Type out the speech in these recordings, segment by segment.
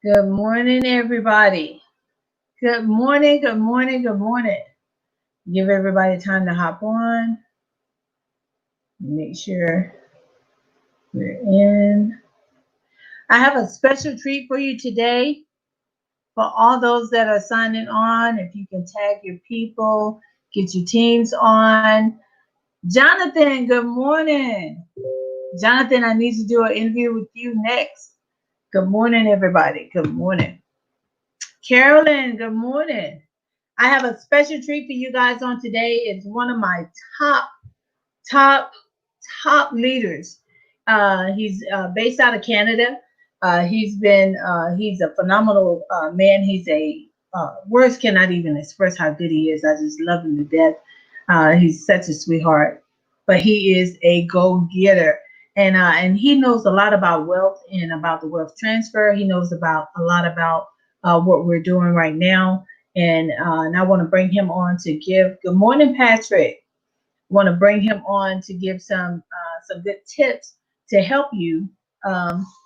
Good morning, everybody. Good morning, good morning, good morning. Give everybody time to hop on. Make sure we're in. I have a special treat for you today for all those that are signing on. If you can tag your people, get your teams on. Jonathan, good morning. Jonathan, I need to do an interview with you next. Good morning, everybody. Good morning. Carolyn, good morning. I have a special treat for you guys on today. It's one of my top, top, top leaders. He's based out of Canada. He's a phenomenal man. Words cannot even express how good he is. I just love him to death. He's such a sweetheart, but he is a go-getter. And he knows a lot about wealth and about the wealth transfer. He knows about a lot about what we're doing right now. And I want to bring him on to give. Good morning, Patrick. Want to bring him on to give some good tips to help you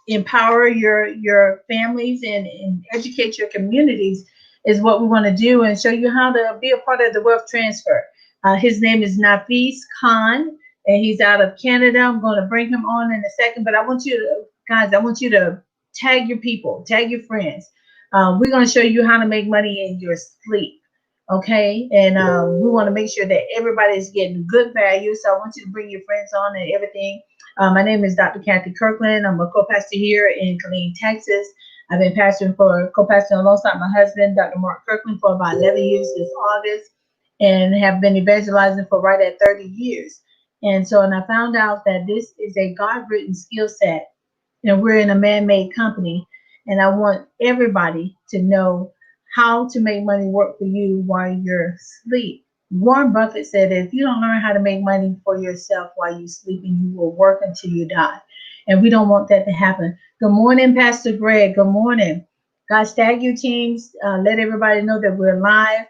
empower your families and educate your communities is what we want to do and show you how to be a part of the wealth transfer. His name is Nafeez Khan, and he's out of Canada. I'm going to bring him on in a second, but I want you to, guys, I want you to tag your people, tag your friends. We're going to show you how to make money in your sleep. Okay, and we want to make sure that everybody's getting good value. So I want you to bring your friends on and everything. My name is Dr. Kathy Kirkland. I'm a co-pastor here in Killeen, Texas. I've been co-pastoring alongside my husband, Dr. Mark Kirkland, for about 11 years this August, and have been evangelizing for right at 30 years. And I found out that this is a God-written skill set, and we're in a man-made company, and I want everybody to know how to make money work for you while you're asleep. Warren Buffett said that if you don't learn how to make money for yourself while you're sleeping, you will work until you die. And we don't want that to happen. Good morning, Pastor Greg. Good morning. Guys, tag your teams. Let everybody know that we're live.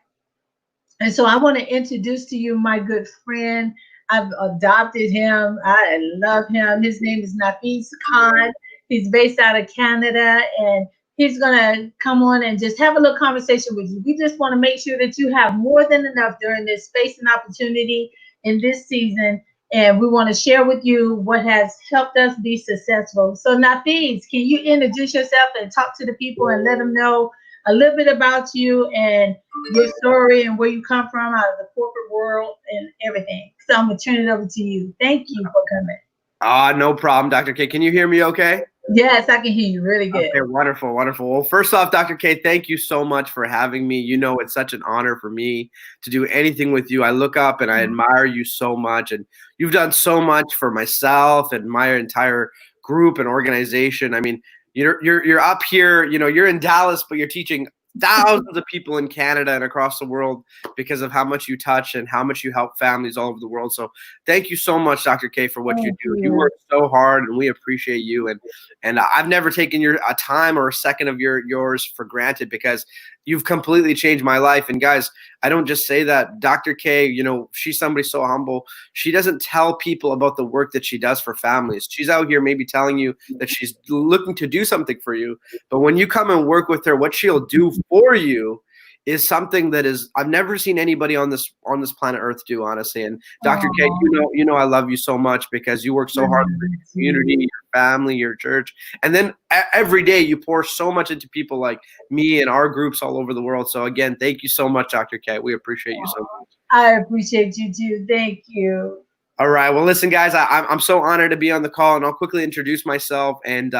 And so I want to introduce to you my good friend. I've adopted him. I love him. His name is Nafeez Khan. He's based out of Canada, and he's going to come on and just have a little conversation with you. We just want to make sure that you have more than enough during this space and opportunity in this season. And we want to share with you what has helped us be successful. So Nafeez, can you introduce yourself and talk to the people and let them know a little bit about you and your story and where you come from out of the corporate world and everything? So I'm going to turn it over to you. Thank you for coming. No problem, Dr. K. Can you hear me okay? Yes, I can hear you really good. Okay, wonderful, wonderful. Well, first off, Dr. K, thank you so much for having me. You know, it's such an honor for me to do anything with you. I look up and I admire you so much, and you've done so much for myself and my entire group and organization. I mean, you're up here, you know, you're in Dallas, but you're teaching thousands of people in Canada and across the world because of how much you touch and how much you help families all over the world. So thank you so much, Dr. K, for what you do. You work so hard, and we appreciate you. And I've never taken a time or a second of yours for granted, because you've completely changed my life. And guys, I don't just say that. Dr. K, you know, she's somebody so humble. She doesn't tell people about the work that she does for families. She's out here maybe telling you that she's looking to do something for you. But when you come and work with her, what she'll do for you is something that is I've never seen anybody on this planet Earth do, honestly. And Dr. K, you know I love you so much because you work so hard for your community, your family, your church, and then every day you pour so much into people like me and our groups all over the world. So again, thank you so much, Dr. K. We appreciate you so much. I appreciate you too. Thank you. All right. Well, listen, guys, I'm so honored to be on the call, and I'll quickly introduce myself and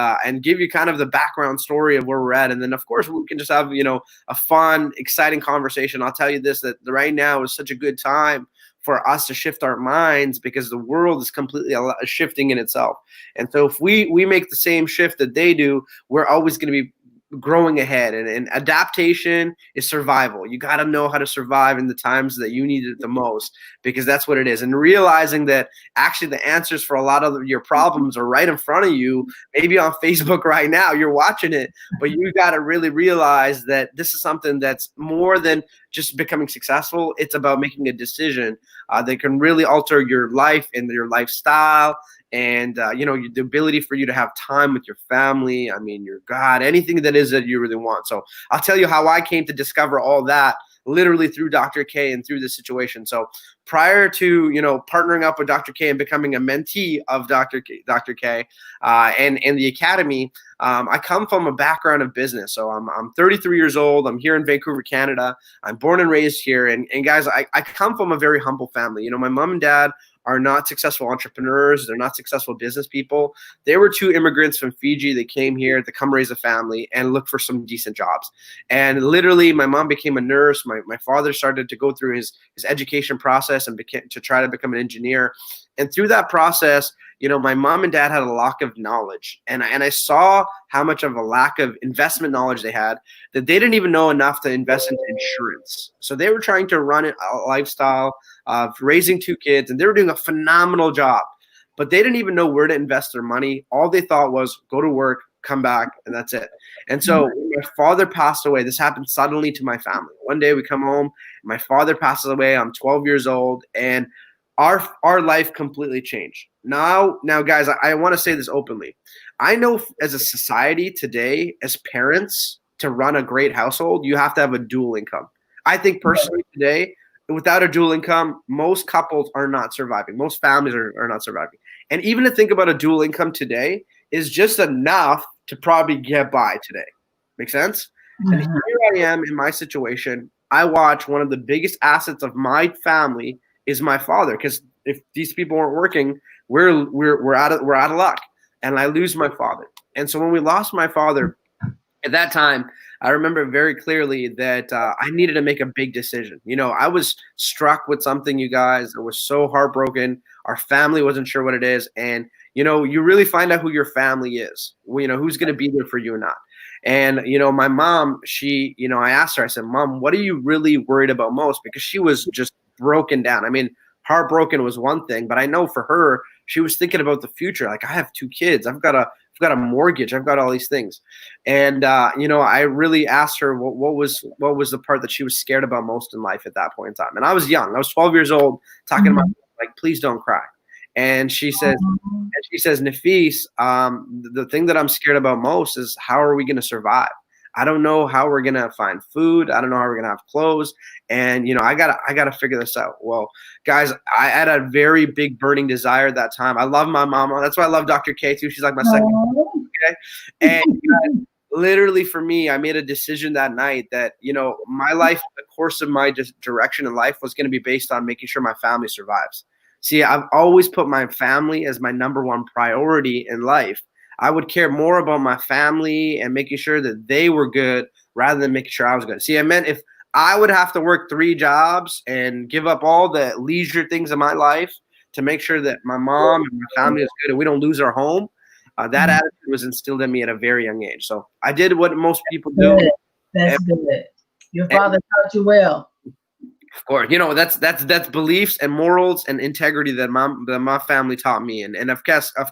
give you kind of the background story of where we're at. And then, of course, we can just have, you know, a fun, exciting conversation. I'll tell you this, that right now is such a good time for us to shift our minds, because the world is completely shifting in itself. And so if we make the same shift that they do, we're always going to be growing ahead. And adaptation is survival. You got to know how to survive in the times that you need it the most, because that's what it is. And realizing that actually the answers for a lot of your problems are right in front of you, maybe on Facebook right now, you're watching it, but you got to really realize that this is something that's more than just becoming successful. It's about making a decision that can really alter your life and your lifestyle and the ability for you to have time with your family. I mean, your God, anything that is that you really want. So I'll tell you how I came to discover all that literally through Dr. K and through this situation. So prior to, partnering up with Dr. K and becoming a mentee of Dr. K and the Academy, I come from a background of business. So I'm 33 years old. I'm here in Vancouver, Canada. I'm born and raised here. And guys, I come from a very humble family. My mom and dad are not successful entrepreneurs. They're not successful business people. They were two immigrants from Fiji. They came here to come raise a family and look for some decent jobs. And literally, my mom became a nurse. My father started to go through his education process and to try to become an engineer. And through that process, my mom and dad had a lack of knowledge. And I saw how much of a lack of investment knowledge they had, that they didn't even know enough to invest into insurance. So they were trying to run a lifestyle of raising two kids, and they were doing a phenomenal job. But they didn't even know where to invest their money. All they thought was go to work, come back, and that's it. And so when my father passed away, this happened suddenly to my family. One day we come home, my father passes away. I'm 12 years old, and our life completely changed. Now, guys, I want to say this openly. I know as a society today, as parents, to run a great household, you have to have a dual income. I think personally today, without a dual income, most couples are not surviving. Most families are not surviving. And even to think about a dual income today is just enough to probably get by today. Make sense? Mm-hmm. And here I am in my situation. I watch one of the biggest assets of my family is my father, because if these people weren't working, we're out of luck, and I lose my father. And so when we lost my father, at that time, I remember very clearly that I needed to make a big decision. I was struck with something, you guys. I was so heartbroken. Our family wasn't sure what it is, and you really find out who your family is. Who's going to be there for you or not. And my mom, I asked her. I said, "Mom, what are you really worried about most?" Because she was just broken down. I mean, heartbroken was one thing, but I know for her, she was thinking about the future. Like, I have two kids. I've got a mortgage. I've got all these things. And, I really asked her what was the part that she was scared about most in life at that point in time. And I was young. I was 12 years old, talking about, like, please don't cry. And she says, Nafeez, the thing that I'm scared about most is how are we going to survive? I don't know how we're going to find food. I don't know how we're going to have clothes. And, I gotta figure this out. Well, guys, I had a very big burning desire at that time. I love my mama. That's why I love Dr. K too. She's like my second. Okay. And literally for me, I made a decision that night that, my life, the course of my direction in life was going to be based on making sure my family survives. See, I've always put my family as my number one priority in life. I would care more about my family and making sure that they were good rather than making sure I was good. See, I meant if I would have to work 3 jobs and give up all the leisure things in my life to make sure that my mom and my family is good and we don't lose our home, that attitude was instilled in me at a very young age. So I did what most people do. That's good. Your father taught you well. Of course, that's beliefs and morals and integrity that my family taught me. And of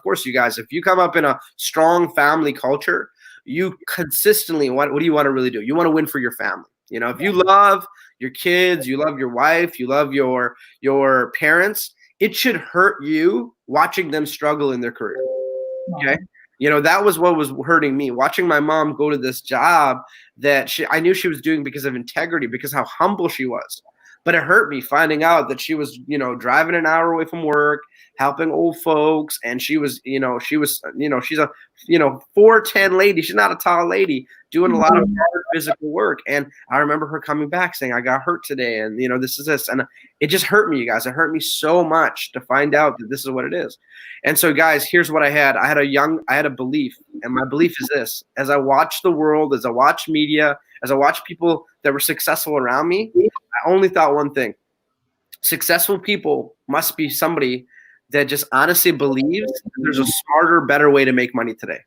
course, you guys, if you come up in a strong family culture, you consistently, what do you want to really do? You want to win for your family. If you love your kids, you love your wife, you love your parents, it should hurt you watching them struggle in their career. Okay. That was what was hurting me, watching my mom go to this job that I knew she was doing because of integrity, because how humble she was. But it hurt me finding out that she was, driving an hour away from work, helping old folks. And she's a, 4'10" lady. She's not a tall lady, doing a lot of hard physical work. And I remember her coming back saying, I got hurt today. And, this is this. And it just hurt me, you guys. It hurt me so much to find out that this is what it is. And so, guys, here's what I had. I had a belief. And my belief is this: as I watch the world, as I watch media, as I watch people that were successful around me, I only thought one thing: successful people must be somebody that just honestly believes there's a smarter, better way to make money today.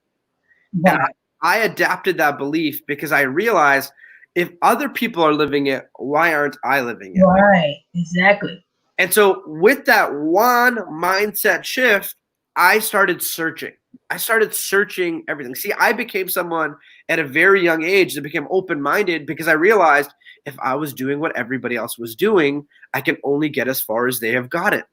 Right. And I adapted that belief because I realized if other people are living it, why aren't I living it? Right, exactly. And so with that one mindset shift, I started searching. I started searching everything. See, I became someone at a very young age that became open-minded because I realized if I was doing what everybody else was doing, I can only get as far as they have got it.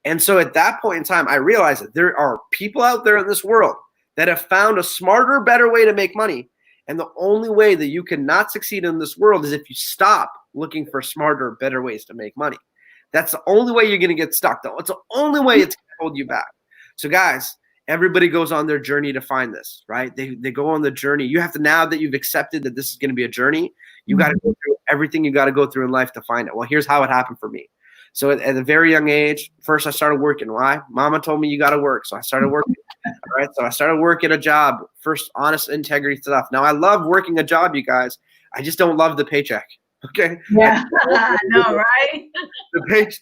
And so at that point in time, I realized that there are people out there in this world that have found a smarter, better way to make money. And the only way that you can not succeed in this world is if you stop looking for smarter, better ways to make money. That's the only way you're going to get stuck, though. It's the only way it's going to hold you back. So guys, everybody goes on their journey to find this, right? They go on the journey. You have to, now that you've accepted that this is going to be a journey, you got to go through everything you got to go through in life to find it. Well, here's how it happened for me. So at a very young age, first I started working. Why? Mama told me you got to work. So I started working. All right. So I started working a job, first honest integrity stuff. Now I love working a job, you guys. I just don't love the paycheck. Okay. Yeah, I know, right?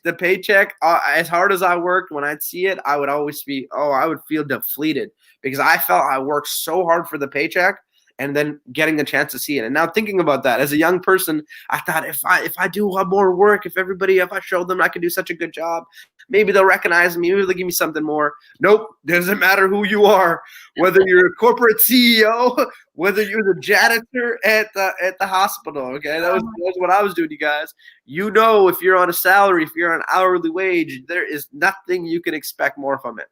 The paycheck, as hard as I worked, when I'd see it, I would always be, I would feel depleted because I felt I worked so hard for the paycheck and then getting a chance to see it. And now thinking about that as a young person, I thought if I do more work, if I show them I can do such a good job, maybe they'll recognize me, maybe they'll give me something more. Nope, doesn't matter who you are, whether you're a corporate CEO, whether you're the janitor at the hospital. Okay, that was what I was doing, you guys. You know, if you're on a salary, if you're on an hourly wage, there is nothing you can expect more from it.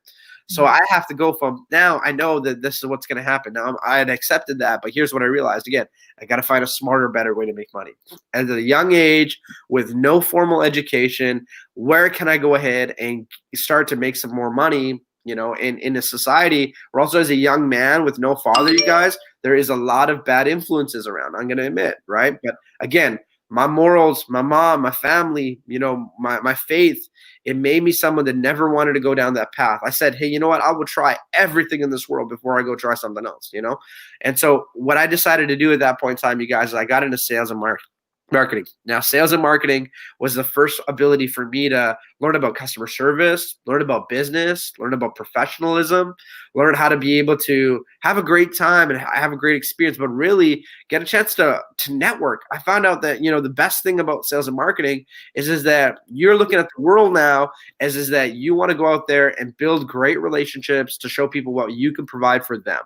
So I have to go from, now I know that this is what's going to happen. Now I had accepted that, but here's what I realized. Again, I got to find a smarter, better way to make money. At a young age, with no formal education, where can I go ahead and start to make some more money? You know, in a society where also as a young man with no father, you guys, there is a lot of bad influences around. I'm going to admit, right? But again, my morals, my mom, my family, you know, my faith, it made me someone that never wanted to go down that path. I said, hey, you know what? I will try everything in this world before I go try something else, you know? And so what I decided to do at that point in time, you guys, is I got into sales and marketing. Now, sales and marketing was the first ability for me to learn about customer service, learn about business, learn about professionalism, learn how to be able to have a great time and have a great experience, but really get a chance to network. I found out that, you know, the best thing about sales and marketing is that you're looking at the world now is that you want to go out there and build great relationships to show people what you can provide for them.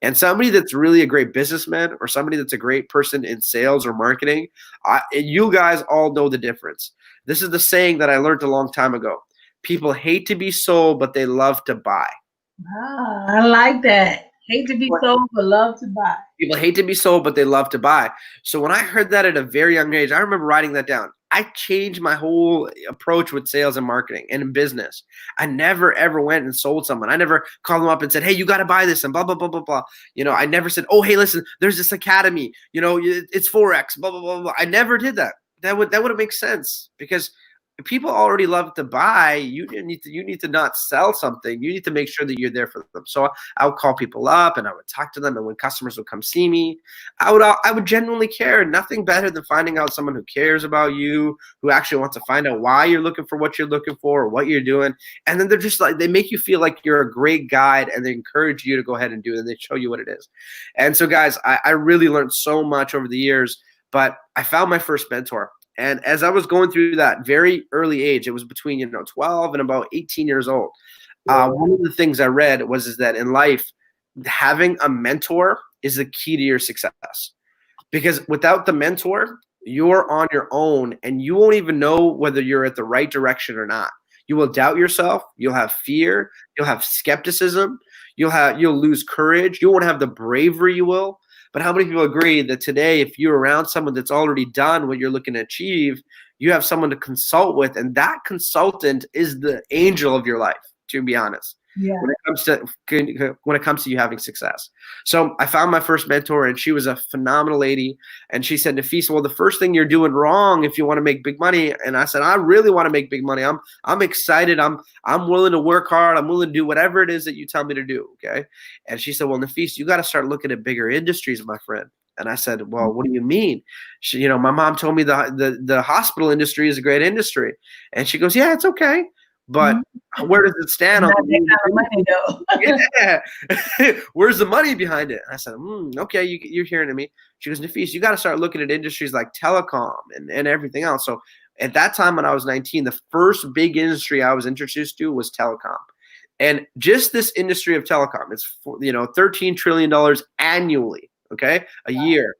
And somebody that's really a great businessman or somebody that's a great person in sales or marketing, you guys all know the difference. This is the saying that I learned a long time ago. People hate to be sold, but they love to buy. Ah, I like that. Hate to be sold, but love to buy. People hate to be sold, but they love to buy. So when I heard that at a very young age, I remember writing that down. I changed my whole approach with sales and marketing and in business. I never, ever went and sold someone. I never called them up and said, hey, you got to buy this and blah, blah, blah, blah, blah. You know, I never said, oh, hey, listen, there's this academy, you know, it's Forex, blah, blah, blah, blah. I never did that. That wouldn't make sense because people already love to buy. You need to not sell something. You need to make sure that you're there for them. So I would call people up and I would talk to them. And when customers would come see me, I would genuinely care. Nothing better than finding out someone who cares about you, who actually wants to find out why you're looking for what you're looking for or what you're doing. And then they're just like, they make you feel like you're a great guide and they encourage you to go ahead and do it. And they show you what it is. And so guys, I really learned so much over the years, but I found my first mentor. And as I was going through that very early age, it was between 12 and about 18 years old. One of the things I read is that in life, having a mentor is the key to your success. Because without the mentor, you're on your own and you won't even know whether you're at the right direction or not. You will doubt yourself. You'll have fear. You'll have skepticism. You'll lose courage. You won't have the bravery you will. But how many people agree that today, if you're around someone that's already done what you're looking to achieve, you have someone to consult with, and that consultant is the angel of your life, to be honest. Yeah. When it comes to you having success. So I found my first mentor, and she was a phenomenal lady. And she said, Nafeez, well, the first thing you're doing wrong if you want to make big money. And I said, I really want to make big money. I'm excited. I'm willing to work hard. I'm willing to do whatever it is that you tell me to do. Okay. And she said, well, Nafeez, you got to start looking at bigger industries, my friend. And I said, well, what do you mean? She, my mom told me the hospital industry is a great industry. And she goes, yeah, it's okay. But where does it stand on the money, though? Yeah. Where's the money behind it? And I said, okay, you're hearing me. She goes, Nafeez, you got to start looking at industries like telecom and everything else. So at that time when I was 19, the first big industry I was introduced to was telecom. And just this industry of telecom, it's $13 trillion annually, okay, a year.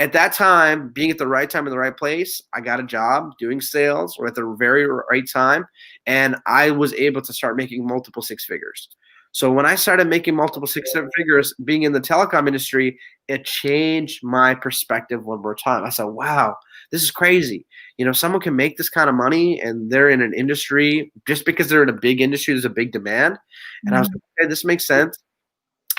At that time, being at the right time in the right place, I got a job doing sales or at the very right time. And I was able to start making multiple six figures. So when I started making multiple six seven figures, being in the telecom industry, it changed my perspective one more time. I said, wow, this is crazy. Someone can make this kind of money and they're in an industry just because they're in a big industry, there's a big demand. And I was like, okay, this makes sense.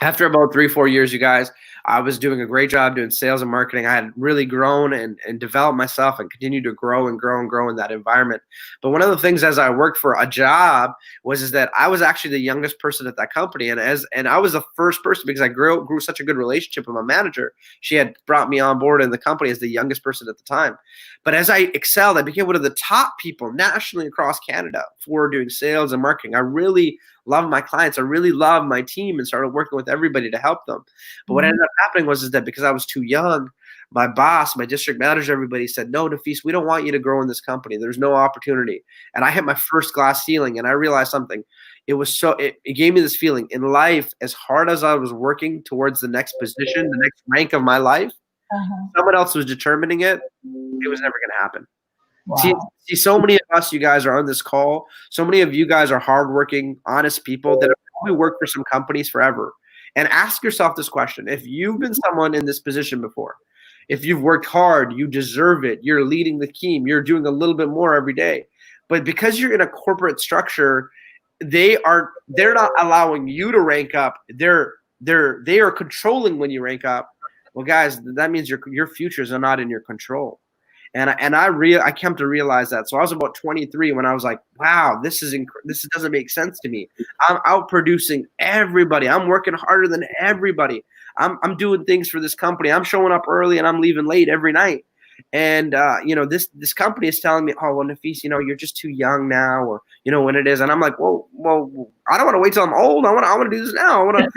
After about 3-4 years, you guys, I was doing a great job doing sales and marketing. I had really grown and developed myself and continued to grow and grow and grow in that environment. But one of the things as I worked for a job is that I was actually the youngest person at that company. And I was the first person because I grew such a good relationship with my manager. She had brought me on board in the company as the youngest person at the time. But as I excelled, I became one of the top people nationally across Canada for doing sales and marketing. I really loved my clients. I really loved my team and started working with everybody to help them. But what ended up happening was that because I was too young, my boss, my district manager, everybody said, no, Nafeez, we don't want you to grow in this company. There's no opportunity. And I hit my first glass ceiling and I realized something. It gave me this feeling in life, as hard as I was working towards the next position, the next rank of my life, someone else was determining it. It was never going to happen. Wow. See, so many of us, you guys are on this call. So many of you guys are hardworking, honest people that have probably worked for some companies forever. And ask yourself this question. If you've been someone in this position before, if you've worked hard, you deserve it. You're leading the team. You're doing a little bit more every day. But because you're in a corporate structure, they're not allowing you to rank up. They are controlling when you rank up. Well, guys, that means your futures are not in your control. And I came to realize that. So I was about 23 when I was like, wow, this doesn't make sense to me. I'm outproducing everybody. I'm working harder than everybody. I'm doing things for this company. I'm showing up early and I'm leaving late every night. And this company is telling me, oh, well, Nafeez, you're just too young now, or when it is. And I'm like, well, I don't want to wait till I'm old. I want to do this now. I want to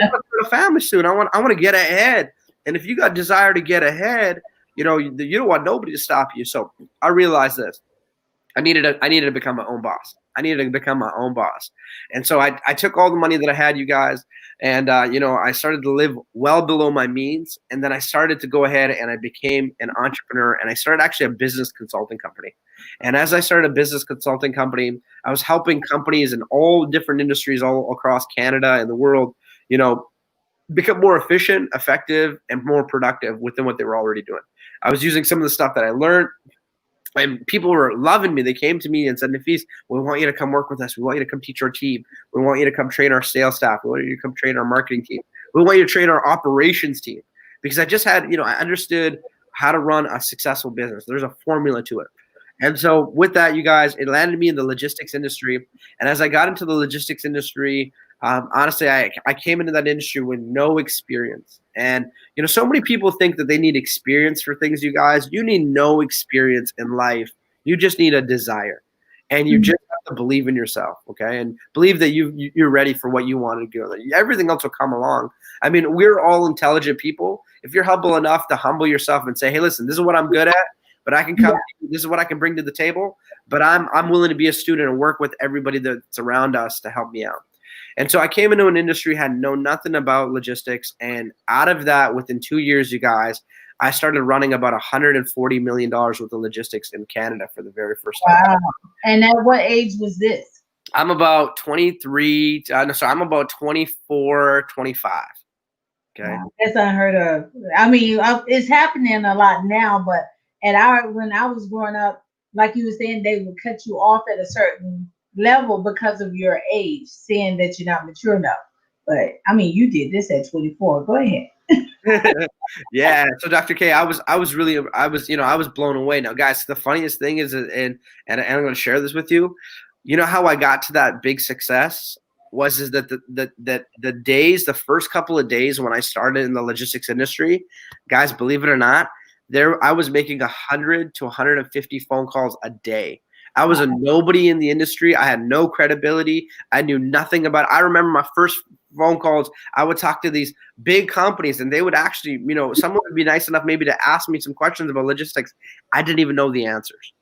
start a family soon. I want to get ahead. And if you got desire to get ahead, you don't want nobody to stop you. So I realized this. I needed to become my own boss. And so I took all the money that I had, you guys, and I started to live well below my means. And then I started to go ahead and I became an entrepreneur, and I started actually a business consulting company. And as I started a business consulting company, I was helping companies in all different industries all across Canada and the world, become more efficient, effective, and more productive within what they were already doing. I was using some of the stuff that I learned, and people were loving me. They came to me and said, Nafeez, we want you to come work with us. We want you to come teach our team. We want you to come train our sales staff. We want you to come train our marketing team. We want you to train our operations team. Because I just had, I understood how to run a successful business. There's a formula to it. And so with that, you guys, it landed me in the logistics industry. And as I got into the logistics industry, honestly, I came into that industry with no experience. And, so many people think that they need experience for things, you guys. You need no experience in life. You just need a desire. And you just have to believe in yourself, okay? And believe that you're ready for what you want to do. Everything else will come along. I mean, we're all intelligent people. If you're humble enough to humble yourself and say, hey, listen, this is what I'm good at, but I can come, this is what I can bring to the table, but I'm willing to be a student and work with everybody that's around us to help me out. And so I came into an industry, had known nothing about logistics. And out of that, within 2 years, you guys, I started running about $140 million worth of logistics in Canada for the very first time. Wow. And at what age was this? I'm about 23. I'm about 24, 25. Okay. Wow. That's unheard of. I mean, it's happening a lot now, but when I was growing up, like you were saying, they would cut you off at a certain level because of your age, saying that you're not mature enough. But I mean, you did this at 24. Go ahead. Yeah. So Dr. K, I was blown away. Now, guys, the funniest thing is, and I'm going to share this with you. You know how I got to that big success is that the first couple of days when I started in the logistics industry, guys, believe it or not, I was making 100 to 150 phone calls a day. I was a nobody in the industry. I had no credibility. I knew nothing about it. I remember my first phone calls. I would talk to these big companies, and they would actually, someone would be nice enough maybe to ask me some questions about logistics. I didn't even know the answers.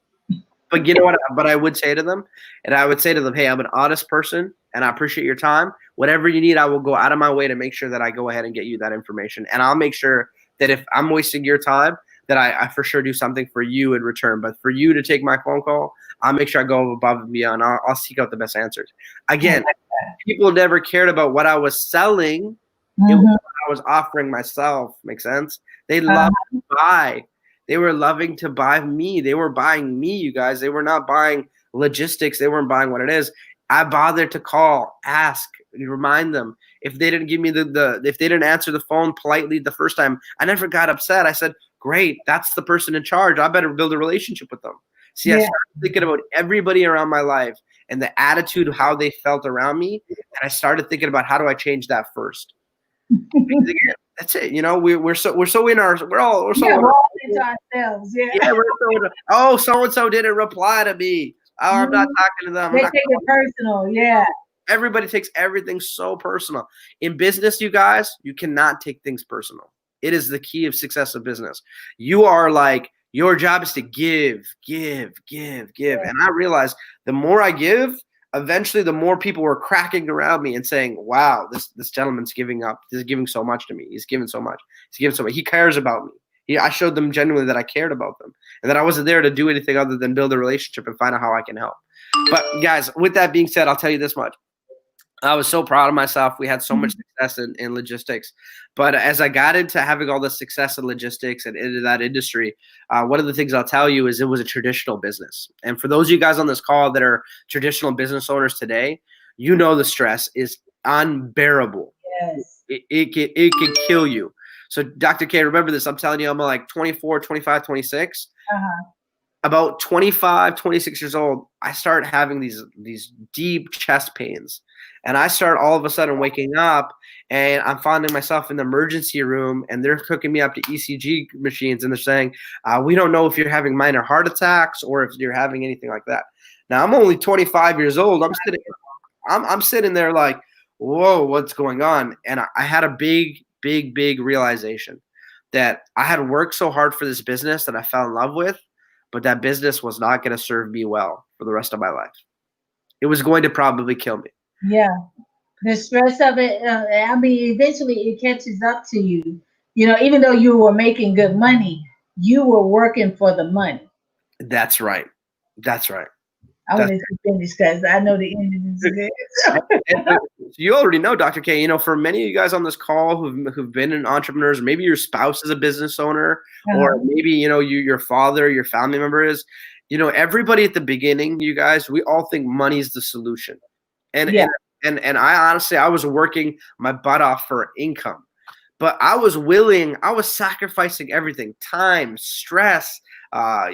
But you know what? But I would say to them, hey, I'm an honest person, and I appreciate your time. Whatever you need, I will go out of my way to make sure that I go ahead and get you that information. And I'll make sure that if I'm wasting your time, that I for sure do something for you in return. But for you to take my phone call, I'll make sure I go above and beyond. I'll seek out the best answers. Again, people never cared about what I was selling. It was what I was offering myself. Make sense? They loved to buy. They were loving to buy me. They were buying me, you guys. They were not buying logistics. They weren't buying what it is. I bothered to call, ask, remind them. If they didn't give me if they didn't answer the phone politely the first time, I never got upset. I said, great, that's the person in charge. I better build a relationship with them. See, I started thinking about everybody around my life and the attitude of how they felt around me. And I started thinking about how do I change that first? Because again, that's it. You know, we're so in our we're all into ourselves. Yeah. Oh, so and so didn't reply to me. Oh, I'm not talking to them. They take it personal. Yeah. Everybody takes everything so personal. In business, you guys, you cannot take things personal. It is the key of success of business. You are like, your job is to give. And I realized the more I give, eventually the more people were cracking around me and saying, wow, this gentleman's giving up. He's giving so much to me. He's giving so much. He cares about me. I showed them genuinely that I cared about them and that I wasn't there to do anything other than build a relationship and find out how I can help. But guys, with that being said, I'll tell you this much. I was so proud of myself. We had so much success in logistics. But as I got into having all the success in logistics and into that industry, one of the things I'll tell you is it was a traditional business. And for those of you guys on this call that are traditional business owners today, you know the stress is unbearable. Yes. It can kill you. So Dr. K, remember this. I'm telling you, I'm like 24, 25, 26. About 25, 26 years old, I start having these deep chest pains. And I start all of a sudden waking up and I'm finding myself in the emergency room and they're hooking me up to ECG machines and they're saying, we don't know if you're having minor heart attacks or if you're having anything like that. Now, I'm only 25 years old. I'm sitting there like, whoa, what's going on? And I had a big realization that I had worked so hard for this business that I fell in love with, but that business was not going to serve me well for the rest of my life. It was going to probably kill me. Yeah. The stress of it, I mean, eventually it catches up to you. You know, even though you were making good money, you were working for the money. That's right. I want to finish because I know the ending is good. You already know, Dr. K, you know, for many of you guys on this call who've been entrepreneurs, maybe your spouse is a business owner, or maybe, you know, your father, your family member is, you know, everybody at the beginning, you guys, we all think money's the solution. And I honestly, I was working my butt off for income, but I was sacrificing everything, time, stress,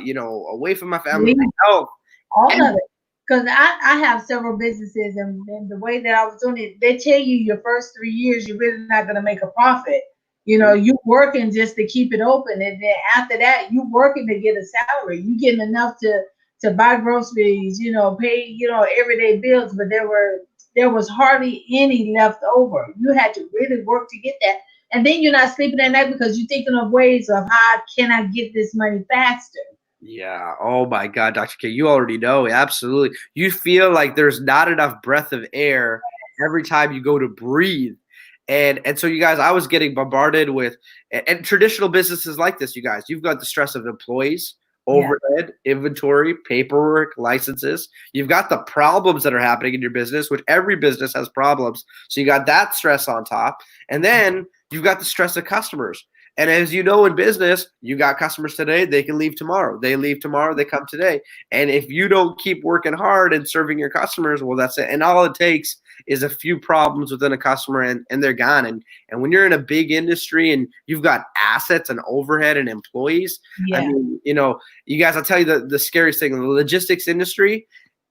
you know, away from my family, health. All of it. Because I have several businesses and the way that I was doing it, they tell you your first 3 years, you're really not going to make a profit. You know, you working just to keep it open. And then after that, you working to get a salary. You getting enough to buy groceries, you know, pay, you know, everyday bills. But there was hardly any left over. You had to really work to get that. And then you're not sleeping at night because you're thinking of ways of how can I get this money faster. Yeah. Oh my God, Dr. K, you already know. Absolutely. You feel like there's not enough breath of air every time you go to breathe. And so you guys, I was getting bombarded with, and traditional businesses like this, you guys, you've got the stress of employees, overhead, inventory, paperwork, licenses. You've got the problems that are happening in your business, which every business has problems. So you got that stress on top. And then you've got the stress of customers. And as you know, in business, you got customers today, they can leave tomorrow. They leave tomorrow, they come today. And if you don't keep working hard and serving your customers, well, that's it. And all it takes is a few problems within a customer and they're gone. And when you're in a big industry and you've got assets and overhead and employees, I mean, you know, you guys, I'll tell you the scariest thing in the logistics industry,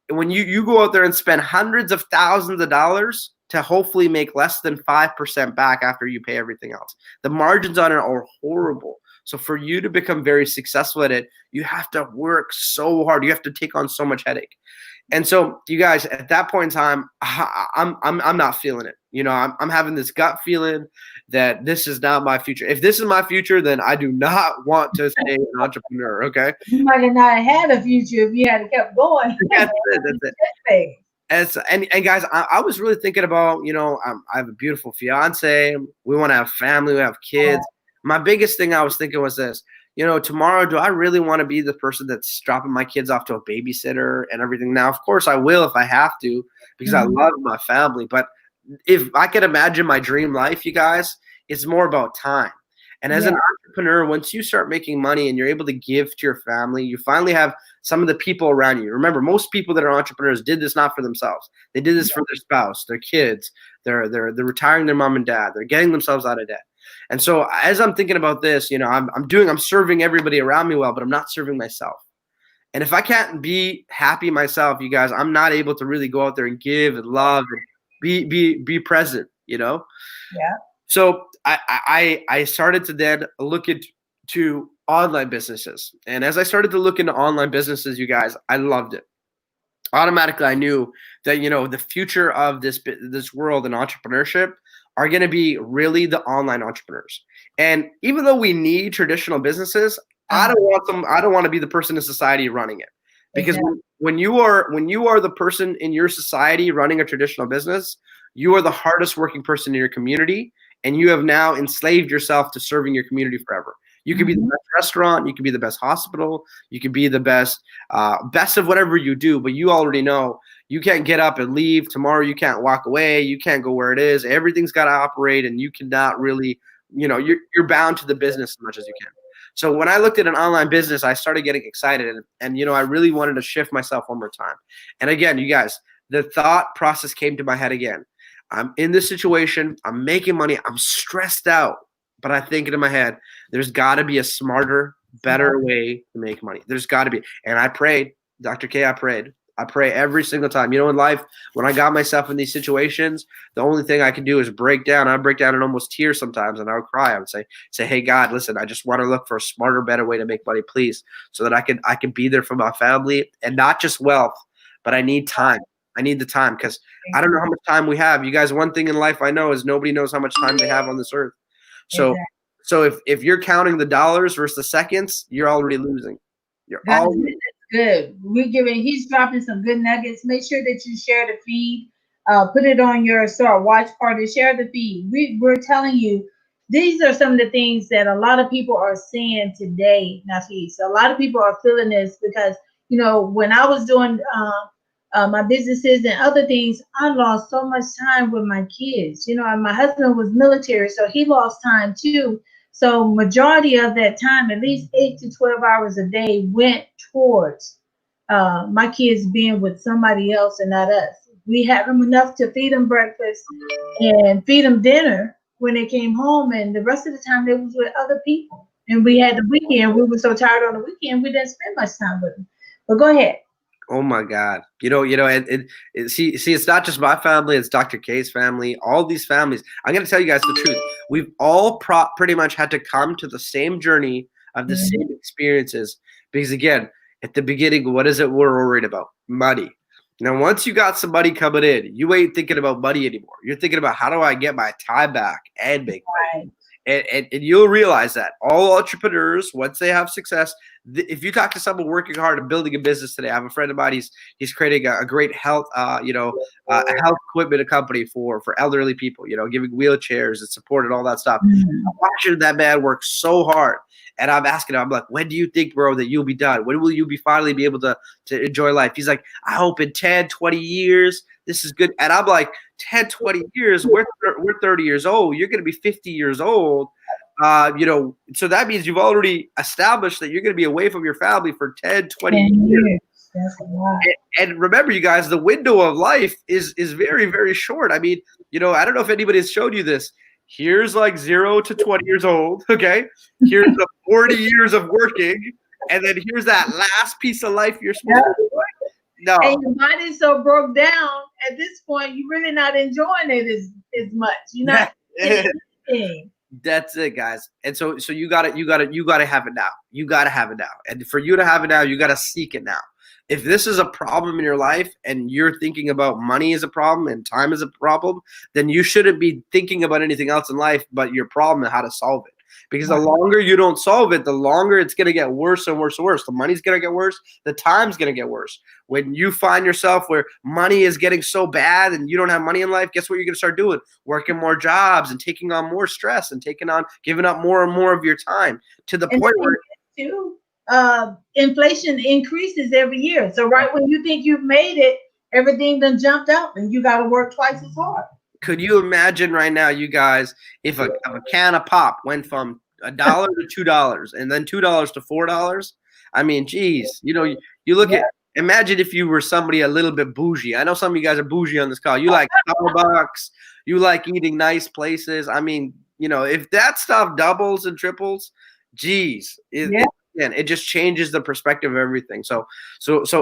when you go out there and spend hundreds of thousands of dollars to hopefully make less than 5% back after you pay everything else. The margins on it are horrible. So for you to become very successful at it, you have to work so hard. You have to take on so much headache. And so you guys, at that point in time, I'm not feeling it. You know, I'm having this gut feeling that this is not my future. If this is my future, then I do not want to stay an entrepreneur. Okay. You might have not had a future if you had kept going. That's it. And guys, I was really thinking about, you know, I have a beautiful fiance. We want to have family. We have kids. my biggest thing I was thinking was this, tomorrow, do I really want to be the person that's dropping my kids off to a babysitter and everything? Now, of course I will if I have to, because I love my family. But if I could imagine my dream life, you guys, it's more about time. And as an entrepreneur, once you start making money and you're able to give to your family, you finally have some of the people around you. Remember, most people that are entrepreneurs did this not for themselves. They did this for their spouse, their kids. They're retiring their mom and dad. They're getting themselves out of debt. And so as I'm thinking about this, I'm serving everybody around me well, but I'm not serving myself. And if I can't be happy myself, you guys, I'm not able to really go out there and give and love and be present, Yeah. So I started to then look into online businesses. And as I started to look into online businesses, you guys, I loved it. Automatically, I knew that, the future of this world and entrepreneurship are going to be really the online entrepreneurs. And even though we need traditional businesses, I don't want to be the person in society running it. Because when you are the person in your society running a traditional business, you are the hardest working person in your community. And you have now enslaved yourself to serving your community forever. You could be the best restaurant, you could be the best hospital, you could be the best of whatever you do, but you already know you can't get up and leave tomorrow. You can't walk away. You can't go where it is. Everything's got to operate, and you cannot really, you're bound to the business as much as you can. So when I looked at an online business, I started getting excited, and I really wanted to shift myself one more time. And again, you guys, the thought process came to my head again. I'm in this situation. I'm making money. I'm stressed out. But I think in my head, there's got to be a smarter, better way to make money. There's got to be. And I prayed. Dr. K, I prayed. I pray every single time. In life, when I got myself in these situations, the only thing I can do is break down. I break down in almost tears sometimes, and I would cry. I would say, hey, God, listen, I just want to look for a smarter, better way to make money, please, so that I can be there for my family, and not just wealth, but I need time. I need the time, because I don't know how much time we have. You guys, one thing in life I know is nobody knows how much time they have on this earth. So if you're counting the dollars versus the seconds, you're already losing. That's good. He's dropping some good nuggets. Make sure that you share the feed. Put it on your watch party. Share the feed. We're telling you, these are some of the things that a lot of people are seeing today, Nafeez. A lot of people are feeling this because, when I was doing my businesses and other things, I lost so much time with my kids. My husband was military, so he lost time too. So majority of that time, at least 8 to 12 hours a day, went towards my kids being with somebody else and not us. We had them enough to feed them breakfast and feed them dinner when they came home, and the rest of the time they was with other people. And we had the weekend. We were so tired on the weekend, we didn't spend much time with them. But go ahead. Oh my God. See, it's not just my family, it's Dr. K's family, all these families. I'm going to tell you guys the truth. We've all pretty much had to come to the same journey of the same experiences, because again, at the beginning, what is it we're worried about? Money. Now, once you got some money coming in, you ain't thinking about money anymore. You're thinking about, how do I get my time back and make money? And you'll realize that all entrepreneurs, once they have success, if you talk to someone working hard and building a business today, I have a friend of mine. He's creating a great health, a health equipment company for elderly people. Giving wheelchairs and support and all that stuff. I'm watching that man work so hard, and I'm asking him, I'm like, when do you think, bro, that you'll be done? When will you finally be able to enjoy life? He's like, I hope in 10, 20 years. This is good. And I'm like, 10, 20 years, we're 30 years old. You're going to be 50 years old. So that means you've already established that you're going to be away from your family for 10, 20 years. That's a lot. And remember, you guys, the window of life is very, very short. I mean, I don't know if anybody has showed you this. Here's like 0 to 20 years old. Okay. Here's the 40 years of working. And then here's that last piece of life you're supposed to enjoy. No. And your mind is so broke down at this point, you're really not enjoying it as much. You're not. That's it, guys. And so you gotta have it now. You gotta have it now. And for you to have it now, you gotta seek it now. If this is a problem in your life and you're thinking about money as a problem and time as a problem, then you shouldn't be thinking about anything else in life but your problem and how to solve it. because the longer you don't solve it, the longer it's going to get worse and worse and worse. The money's going to get worse. The time's going to get worse. When you find yourself where money is getting so bad and you don't have money in life, guess what you're going to start doing? Working more jobs and taking on more stress and giving up more and more of your time to the point where inflation increases every year. So right when you think you've made it, everything done jumped up and you got to work twice as hard. Could you imagine right now, you guys, if a can of pop went from $1 to $2 and then $2 to $4? I mean, geez, you look at, imagine if you were somebody a little bit bougie. I know some of you guys are bougie on this call. You like Starbucks, you like eating nice places. I mean, if that stuff doubles and triples, geez, it just changes the perspective of everything. So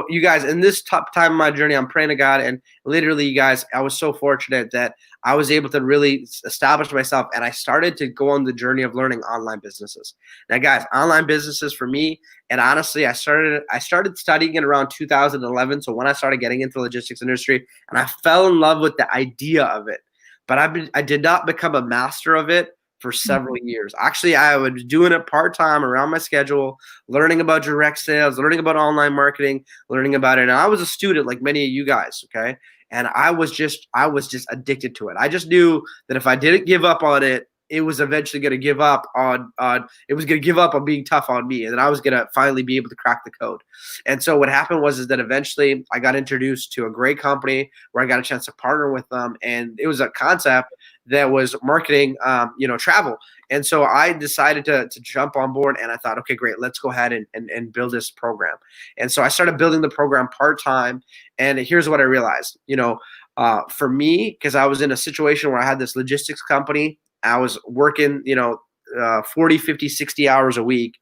you guys, in this tough time of my journey, I'm praying to God, and literally, you guys, I was so fortunate that I was able to really establish myself, and I started to go on the journey of learning online businesses. Now, guys, online businesses for me, and honestly, I started studying it around 2011. So when I started getting into the logistics industry, and I fell in love with the idea of it, but I did not become a master of it for several years. Actually, I was doing it part-time around my schedule, learning about direct sales, learning about online marketing, learning about it. And I was a student like many of you guys, okay? And I was just addicted to it. I just knew that if I didn't give up on it, it was eventually going to give up on being tough on me, and then I was going to finally be able to crack the code. And so what happened was that eventually I got introduced to a great company where I got a chance to partner with them, and it was a concept that was marketing, travel. And so I decided to jump on board, and I thought, okay, great, let's go ahead and build this program. And so I started building the program part-time, and here's what I realized, for me, because I was in a situation where I had this logistics company. I was working, 40, 50, 60 hours a week,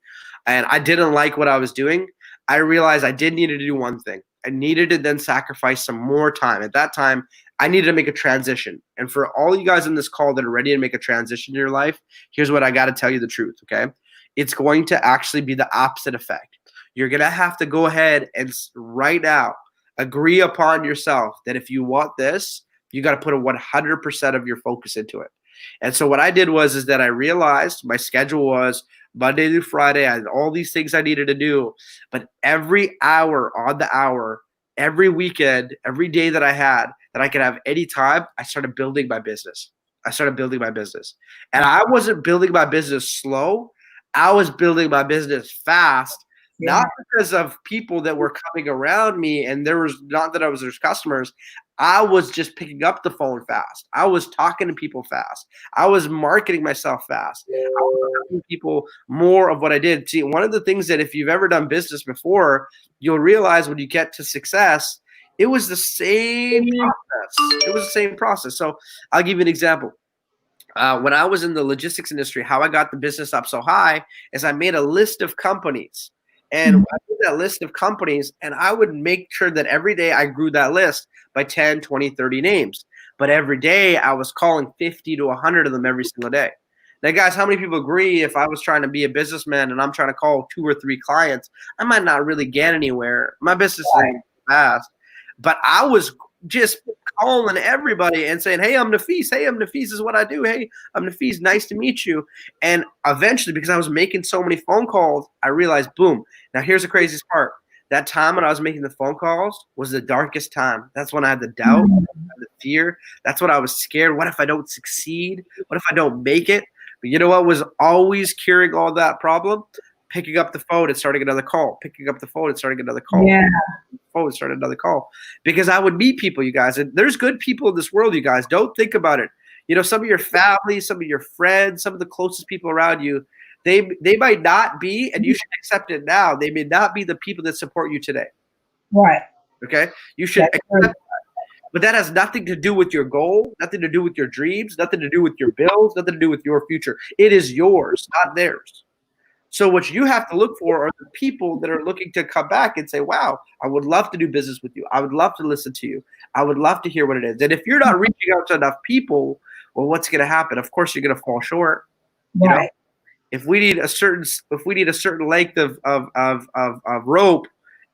and I didn't like what I was doing. I realized I did need to do one thing. I needed to then sacrifice some more time. At that time, I needed to make a transition. And for all you guys in this call that are ready to make a transition in your life, here's what I got to tell you the truth, okay? It's going to actually be the opposite effect. You're going to have to go ahead and right now agree upon yourself that if you want this, you got to put a 100% of your focus into it. And so what I did is that I realized my schedule was Monday through Friday. I had all these things I needed to do, but every hour on the hour, every weekend, every day that I had that I could have any time, I started building my business. And I wasn't building my business slow. I was building my business fast, not because of people that were coming around me, and there was not that I was their customers. I was just picking up the phone fast. I was talking to people fast. I was marketing myself fast. I was telling people more of what I did. See, one of the things that if you've ever done business before, you'll realize when you get to success, it was the same process. So I'll give you an example. When I was in the logistics industry, how I got the business up so high is I made a list of companies. And I did that list of companies, and I would make sure that every day I grew that list by 10, 20, 30 names. But every day I was calling 50 to 100 of them every single day. Now, guys, how many people agree if I was trying to be a businessman and I'm trying to call 2 or 3 clients, I might not really get anywhere. My business is fast. But I was just calling everybody and saying, hey, I'm Nafeez. Hey, I'm Nafeez is what I do. Hey, I'm Nafeez. Nice to meet you. And eventually, because I was making so many phone calls, I realized, boom. Now, here's the craziest part. That time when I was making the phone calls was the darkest time. That's when I had the doubt, the fear. That's when I was scared. What if I don't succeed? What if I don't make it? But you know what was always curing all that problem? Picking up the phone and starting another call. Picking up the phone and starting another call. Yeah. Phone, start another call. Because I would meet people, you guys. And there's good people in this world, you guys. Don't think about it. Some of your family, some of your friends, some of the closest people around you, they might not be, and you should accept it now, they may not be the people that support you today. Right. Okay? You should accept that. But that has nothing to do with your goal, nothing to do with your dreams, nothing to do with your bills, nothing to do with your future. It is yours, not theirs. So what you have to look for are the people that are looking to come back and say, wow, I would love to do business with you. I would love to listen to you. I would love to hear what it is. And if you're not reaching out to enough people, well, what's going to happen? Of course, you're going to fall short. Right. If we need a certain length of rope,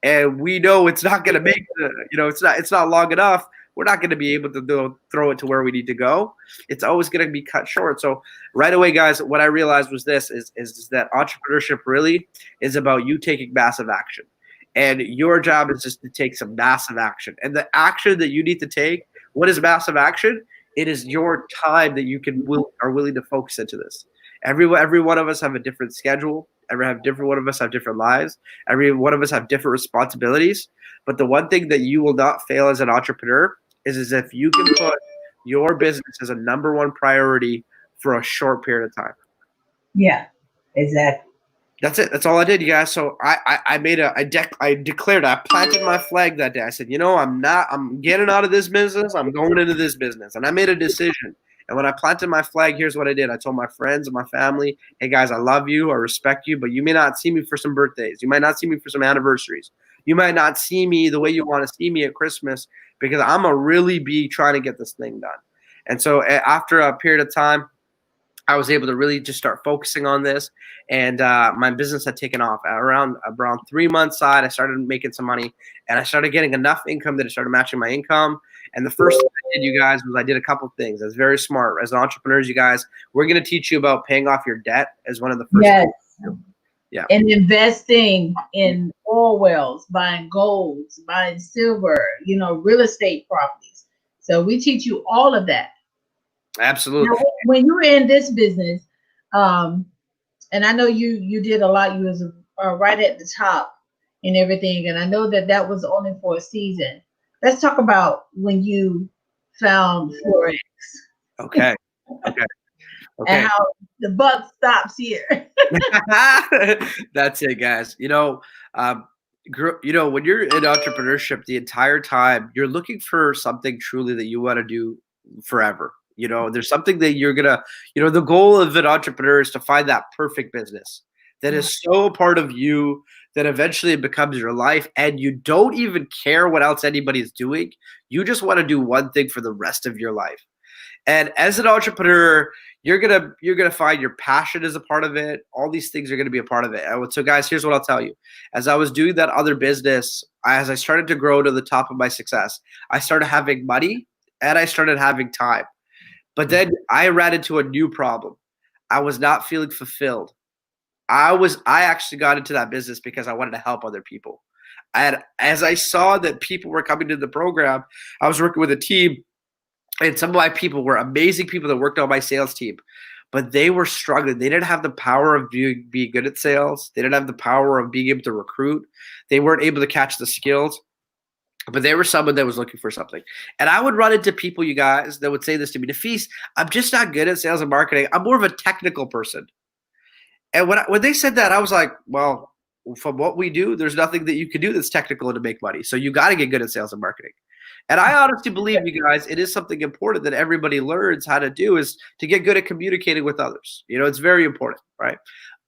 and we know it's not going to make it's not long enough, we're not going to be able to throw it to where we need to go. It's always going to be cut short. So right away, guys, what I realized was this is that entrepreneurship really is about you taking massive action. And your job is just to take some massive action. And the action that you need to take, what is massive action? It is your time that you are willing to focus into this. Every one of us have a different schedule. One of us have different lives. Every one of us have different responsibilities. But the one thing that you will not fail as an entrepreneur is if you can put your business as a number one priority for a short period of time. Yeah, exactly. That's it. That's all I did, you guys. So I declared, I planted my flag that day. I said, I'm getting out of this business. I'm going into this business. And I made a decision. And when I planted my flag, here's what I did. I told my friends and my family, hey guys, I love you. I respect you, but you may not see me for some birthdays. You might not see me for some anniversaries. You might not see me the way you want to see me at Christmas, because I'm going to really be trying to get this thing done. And so after a period of time, I was able to really just start focusing on this, and my business had taken off. Around 3 months side, I started making some money, and I started getting enough income that it started matching my income. And the first thing I did, you guys, was I did a couple things. I was very smart. As entrepreneurs, you guys, we're going to teach you about paying off your debt as one of the first Yes. things. Yeah. And investing in oil wells, buying golds, buying silver, real estate properties. So we teach you all of that. Absolutely. Now, when you were in this business, and I know you did a lot, you was right at the top and everything, and I know that was only for a season. Let's talk about when you found Forex. Okay. And how the buck stops here. That's it, guys. When you're in entrepreneurship, the entire time you're looking for something truly that you want to do forever. There's something that you're gonna, the goal of an entrepreneur is to find that perfect business that is so a part of you that eventually it becomes your life, and you don't even care what else anybody's doing. You just want to do one thing for the rest of your life. And as an entrepreneur, you're gonna find your passion is a part of it. All these things are gonna be a part of it. So, guys, here's what I'll tell you. As I was doing that other business, as I started to grow to the top of my success, I started having money and I started having time. But then I ran into a new problem. I was not feeling fulfilled. I actually got into that business because I wanted to help other people. And as I saw that people were coming to the program, I was working with a team, and some of my people were amazing people that worked on my sales team, but they were struggling. They didn't have the power of being good at sales. They didn't have the power of being able to recruit. They weren't able to catch the skills. But they were someone that was looking for something. And I would run into people, you guys, that would say this to me, Nafeez, I'm just not good at sales and marketing. I'm more of a technical person. And when they said that, I was like, well, from what we do, there's nothing that you can do that's technical to make money. So you got to get good at sales and marketing. And I honestly believe, you guys, it is something important that everybody learns how to do, is to get good at communicating with others. It's very important, right?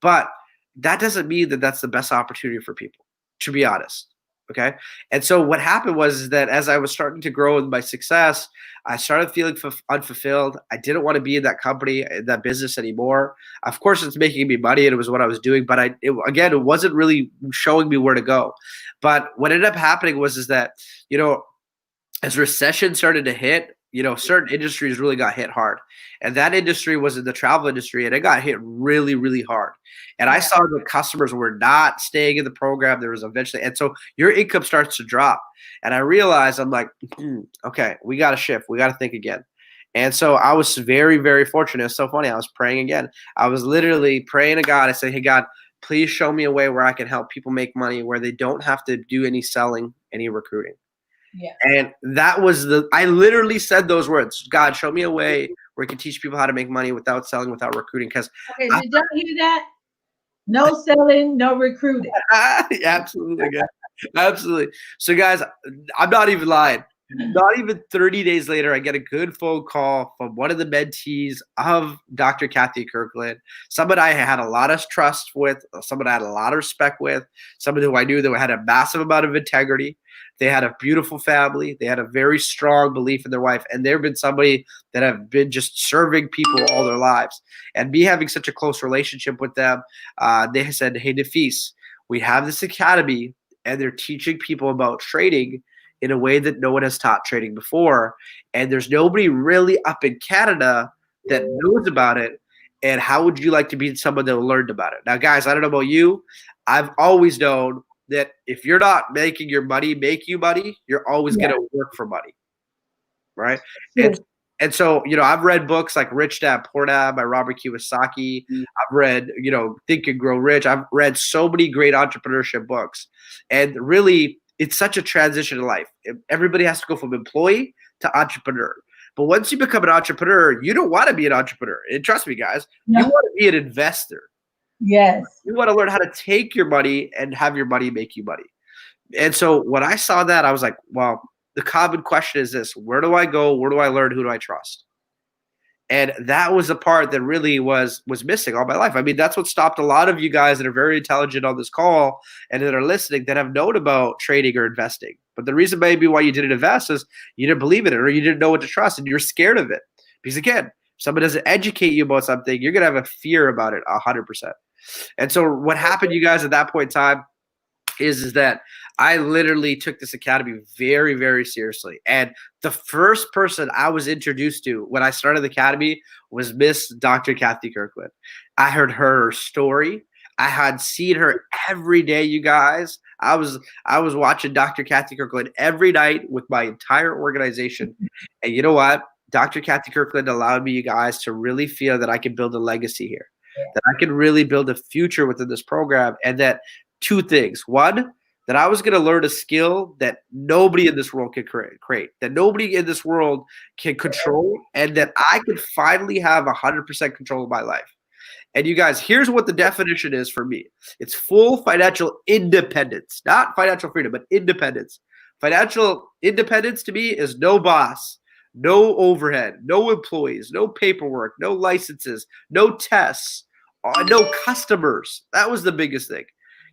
But that doesn't mean that that's the best opportunity for people, to be honest. Okay. And so what happened was that as I was starting to grow in my success, I started feeling unfulfilled. I didn't want to be in that company, in that business anymore. Of course, it's making me money and it was what I was doing, but it wasn't really showing me where to go. But what ended up happening was that, as recession started to hit, certain industries really got hit hard. And that industry was in the travel industry, and it got hit really, really hard. And I saw that customers were not staying in the program. There was eventually, and so your income starts to drop. And I realized, I'm like, okay, we got to shift. We got to think again. And so I was very, very fortunate. It's so funny. I was praying again. I was literally praying to God. I said, hey, God, please show me a way where I can help people make money, where they don't have to do any selling, any recruiting. Yeah. And that was I literally said those words, God, show me a way where we can teach people how to make money without selling, without recruiting. Because did y'all hear that? No selling, no recruiting. Absolutely, guys. Absolutely. So, guys, I'm not even lying. Not even 30 days later, I get a good phone call from one of the mentees of Dr. Kathy Kirkland, someone I had a lot of trust with, someone I had a lot of respect with, someone who I knew that had a massive amount of integrity. They had a beautiful family. They had a very strong belief in their wife. And they've been somebody that have been just serving people all their lives. And me having such a close relationship with them, they said, hey, Nafeez, we have this academy, and they're teaching people about trading. in a way that no one has taught trading before. And there's nobody really up in Canada that knows about it. And how would you like to be someone that learned about it? Now, guys, I don't know about you. I've always known that if you're not making your money make you money, you're always going to work for money, right? And so, I've read books like Rich Dad, Poor Dad by Robert Kiyosaki. I've read, Think and Grow Rich. I've read so many great entrepreneurship books. And really, it's such a transition in life. Everybody has to go from employee to entrepreneur. But once you become an entrepreneur, you don't want to be an entrepreneur. And trust me, guys, you want to be an investor. Yes. You want to learn how to take your money and have your money make you money. And so when I saw that, I was like, well, the common question is this: where do I go? Where do I learn? Who do I trust? And that was the part that really was missing all my life. I mean, that's what stopped a lot of you guys that are very intelligent on this call and that are listening that have known about trading or investing. But the reason maybe why you didn't invest is you didn't believe in it or you didn't know what to trust and you're scared of it. Because again, if someone doesn't educate you about something, you're going to have a fear about it 100%. And so what happened, you guys, at that point in time is that I literally took this academy very, very seriously. And the first person I was introduced to when I started the academy was Miss Dr. Kathy Kirkland. I heard her story. I had seen her every day, you guys. I was watching Dr. Kathy Kirkland every night with my entire organization. And you know what? Dr. Kathy Kirkland allowed me, you guys, to really feel that I could build a legacy here, that I could really build a future within this program, and that two things. One, that I was going to learn a skill that nobody in this world can create, that nobody in this world can control, and that I could finally have 100% control of my life. And you guys, here's what the definition is for me. It's full financial independence, not financial freedom, but independence. Financial independence to me is no boss, no overhead, no employees, no paperwork, no licenses, no tests, no customers. That was the biggest thing.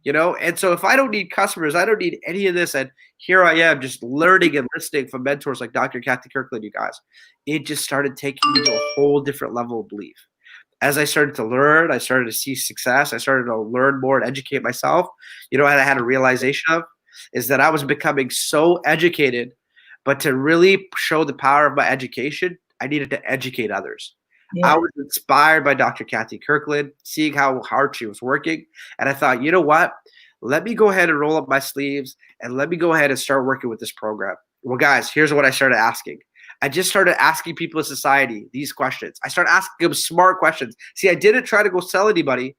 And so if I don't need customers, I don't need any of this. And here I am just learning and listening from mentors like Dr. Kathy Kirkland, you guys. It just started taking me to a whole different level of belief. As I started to learn, I started to see success. I started to learn more and educate myself. What I had a realization of is that I was becoming so educated, but to really show the power of my education, I needed to educate others. Yeah. I was inspired by Dr. Kathy Kirkland, seeing how hard she was working. And I thought, you know what? Let me go ahead and roll up my sleeves and let me go ahead and start working with this program. Well, guys, here's what I started asking. I just started asking people in society these questions. I started asking them smart questions. See, I didn't try to go sell anybody.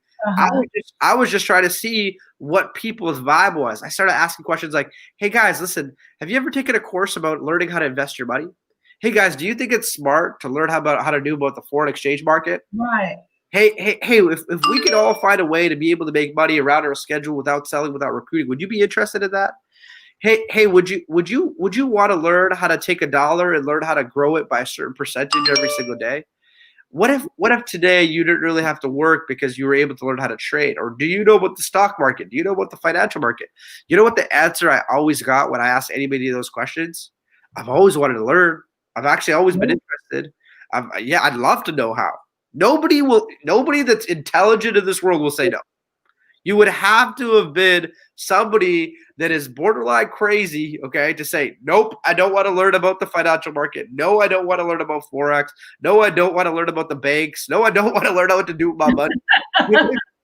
I was just trying to see what people's vibe was. I started asking questions like, hey, guys, listen, have you ever taken a course about learning how to invest your money? Hey guys, do you think it's smart to learn how to do about the foreign exchange market? Right. Hey, if we could all find a way to be able to make money around our schedule without selling, without recruiting, would you be interested in that? Hey, would you want to learn how to take $1 and learn how to grow it by a certain percentage every single day? What if today you didn't really have to work because you were able to learn how to trade? Or do you know about the stock market? Do you know about the financial market? You know what the answer I always got when I asked anybody those questions? I've always wanted to learn. I've actually always been interested. I'd love to know how. Nobody that's intelligent in this world will say no. You would have to have been somebody that is borderline crazy, okay, to say, nope, I don't want to learn about the financial market. No, I don't want to learn about Forex. No, I don't want to learn about the banks. No, I don't want to learn what to do with my money.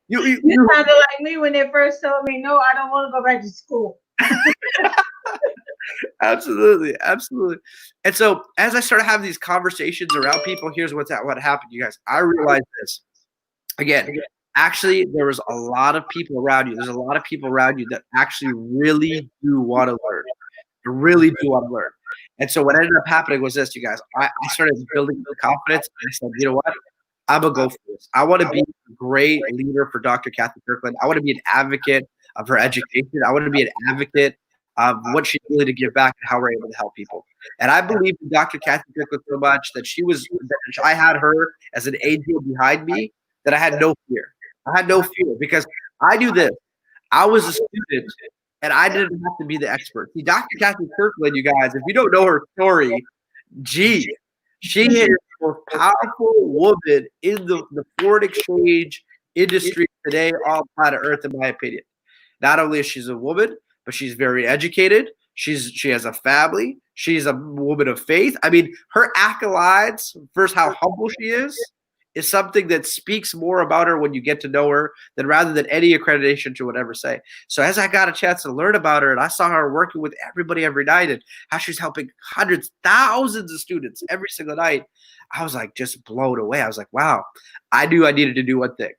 You sounded like me when they first told me, no, I don't want to go back to school. Absolutely. And so as I started having these conversations around people, here's what happened, you guys. I realized this. Again, actually, there was a lot of people around you. There's a lot of people around you that actually really do want to learn. They really do want to learn. And so what ended up happening was this, you guys. I started building the confidence. And I said, you know what? I'm going to go for this. I want to be a great leader for Dr. Kathy Kirkland. I want to be an advocate of her education. I want to be an advocate of what she's willing to give back and how we're able to help people. And I believe in Dr. Kathy Kirkland so much that I had her as an angel behind me, that I had no fear. I had no fear because I knew this. I was a student and I didn't have to be the expert. See, Dr. Kathy Kirkland, you guys, if you don't know her story, she is the most powerful woman in the foreign exchange industry today on planet Earth, in my opinion. Not only is she a woman, but she's very educated. She has a family. She's a woman of faith. I mean, her accolades, first, how humble she is something that speaks more about her when you get to know her than rather than any accreditation she would ever say. So as I got a chance to learn about her and I saw her working with everybody every night and how she's helping hundreds, thousands of students every single night, I was like just blown away. I was like, wow, I knew I needed to do one thing.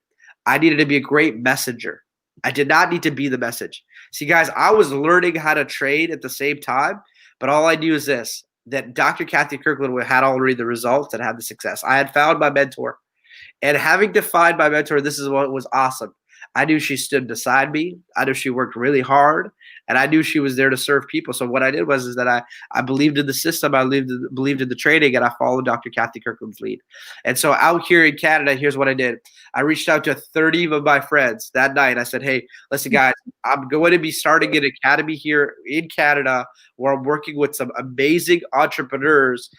I needed to be a great messenger. I did not need to be the message. See, guys, I was learning how to trade at the same time, but all I knew is this, that Dr. Kathy Kirkland had already the results and had the success. I had found my mentor. And having defined my mentor, this is what was awesome. I knew she stood beside me. I knew she worked really hard, and I knew she was there to serve people. So what I did was that I believed in the system. I believed in the training, and I followed Dr. Kathy Kirkland's lead. And so out here in Canada, here's what I did. I reached out to 30 of my friends that night. I said, hey, listen, guys, I'm going to be starting an academy here in Canada where I'm working with some amazing entrepreneurs.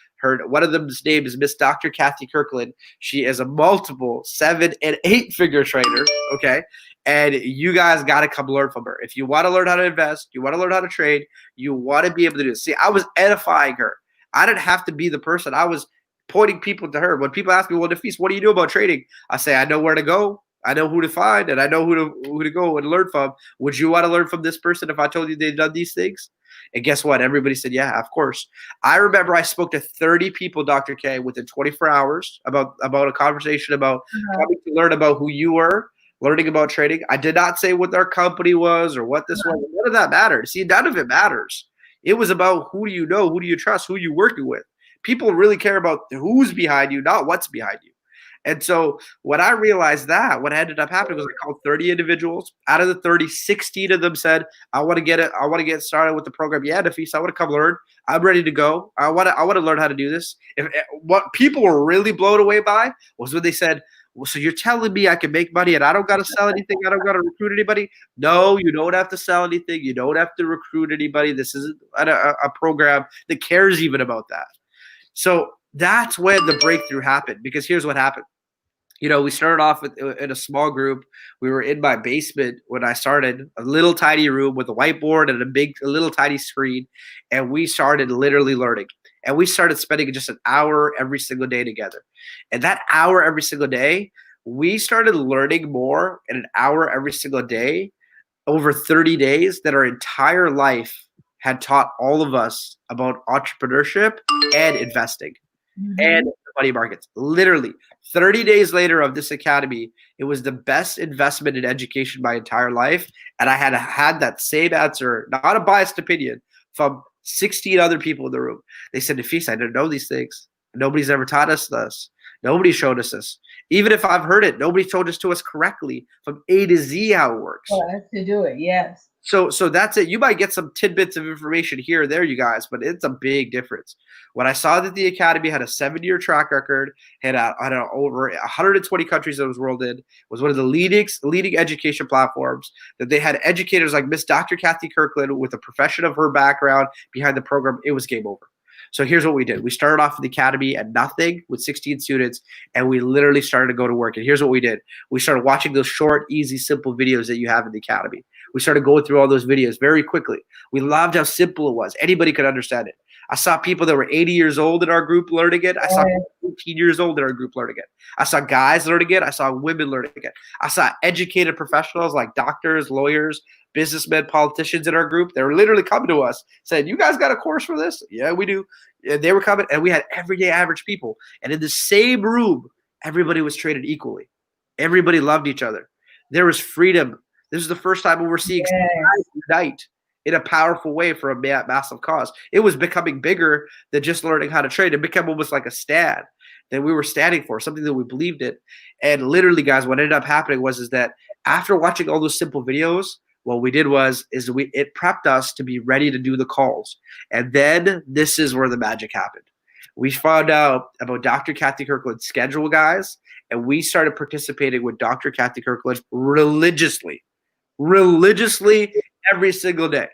One of them's name is Miss Dr. Kathy Kirkland. She is a multiple 7- and 8-figure trader, okay? And you guys got to come learn from her. If you want to learn how to invest, you want to learn how to trade, you want to be able to do it. See, I was edifying her. I didn't have to be the person. I was pointing people to her. When people ask me, well, Nafeez, what do you do about trading? I say, I know where to go. I know who to find, and I know who to go and learn from. Would you want to learn from this person if I told you they'd done these things? And guess what? Everybody said, yeah, of course. I remember I spoke to 30 people, Dr. K, within 24 hours about a conversation about coming to learn about who you were, learning about trading. I did not say what their company was or what this was. None of that mattered. See, none of it matters. It was about who do you know, who do you trust, who you working with. People really care about who's behind you, not what's behind you. And so when I realized that, what ended up happening was I called 30 individuals. Out of the 30, 16 of them said, I want to get it. I want to get started with the program. Yeah, Nafeez, I want to come learn. I'm ready to go. I want to learn how to do this. What people were really blown away by was when they said, well, so you're telling me I can make money and I don't got to sell anything? I don't got to recruit anybody? No, you don't have to sell anything. You don't have to recruit anybody. This isn't a program that cares even about that. So that's when the breakthrough happened, because here's what happened. You know, we started off in a small group. We were in my basement when I started, a little tiny room with a whiteboard and a little tiny screen. And we started literally learning. And we started spending just an hour every single day together. And that hour every single day, we started learning more in an hour every single day over 30 days that our entire life had taught all of us about entrepreneurship and investing. And the money markets. Literally 30 days later of this academy, it was the best investment in education my entire life. And I had that same answer, not a biased opinion, from 16 other people in the room. They said, Nafeez, I didn't know these things. Nobody's ever taught us this. Nobody showed us this. Even if I've heard it, nobody told us to us correctly from A to Z how it works. Oh, I have to do it, yes. So that's it. You might get some tidbits of information here or there, you guys, but it's a big difference. When I saw that the Academy had a 7-year track record, had over 120 countries that was rolled in, was one of the leading education platforms, that they had educators like Miss Dr. Kathy Kirkland with a profession of her background behind the program, it was game over. So here's what we did. We started off the Academy at nothing with 16 students, and we literally started to go to work. And here's what we did. We started watching those short, easy, simple videos that you have in the Academy. We started going through all those videos very quickly. We loved how simple it was. Anybody could understand it. I saw people that were 80 years old in our group learning it. I saw people 18 years old in our group learning it. I saw guys learning it. I saw women learning it. I saw educated professionals like doctors, lawyers, businessmen, politicians in our group. They were literally coming to us saying, you guys got a course for this? Yeah, we do. And they were coming, and we had everyday average people. And in the same room, everybody was treated equally. Everybody loved each other. There was freedom. This is the first time we were seeing society unite in a powerful way for a massive cause. It was becoming bigger than just learning how to trade. It became almost like a stand that we were standing for, something that we believed in. And literally, guys, what ended up happening was that after watching all those simple videos, what we did it prepped us to be ready to do the calls. And then this is where the magic happened. We found out about Dr. Kathy Kirkland's schedule, guys, and we started participating with Dr. Kathy Kirkland religiously every single day.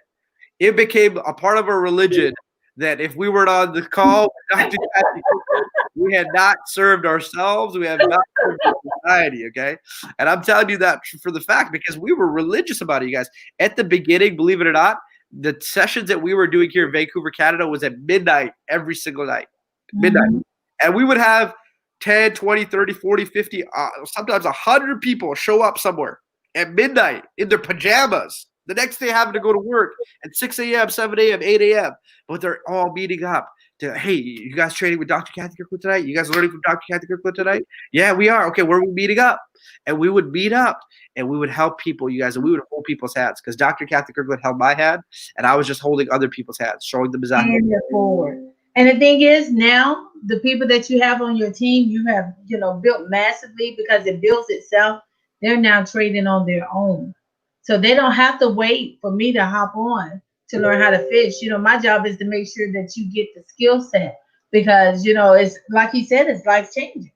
It became a part of our religion that if we weren't on the call with Dr. Kathy Kirkland, we had not served ourselves. We have not served society, okay? And I'm telling you that for the fact because we were religious about it, you guys. At the beginning, believe it or not, the sessions that we were doing here in Vancouver, Canada was at midnight every single night. Midnight. Mm-hmm. And we would have 10, 20, 30, 40, 50, sometimes 100 people show up somewhere at midnight in their pajamas. The next day having to go to work at 6 a.m., 7 a.m., 8 a.m. But they're all meeting up to, hey, you guys training with Dr. Kathy Kirkland tonight? You guys learning from Dr. Kathy Kirkland tonight? Yeah, we are. Okay, where are we meeting up? And we would meet up and we would help people, you guys, and we would hold people's hands because Dr. Kathy Kirkland held my hand and I was just holding other people's hands, showing them exactly. And forward. And the thing is, now the people that you have on your team, you have, built massively because it builds itself. They're now trading on their own. So they don't have to wait for me to hop on to learn how to fish. My job is to make sure that you get the skill set because, it's like he said, it's life changing.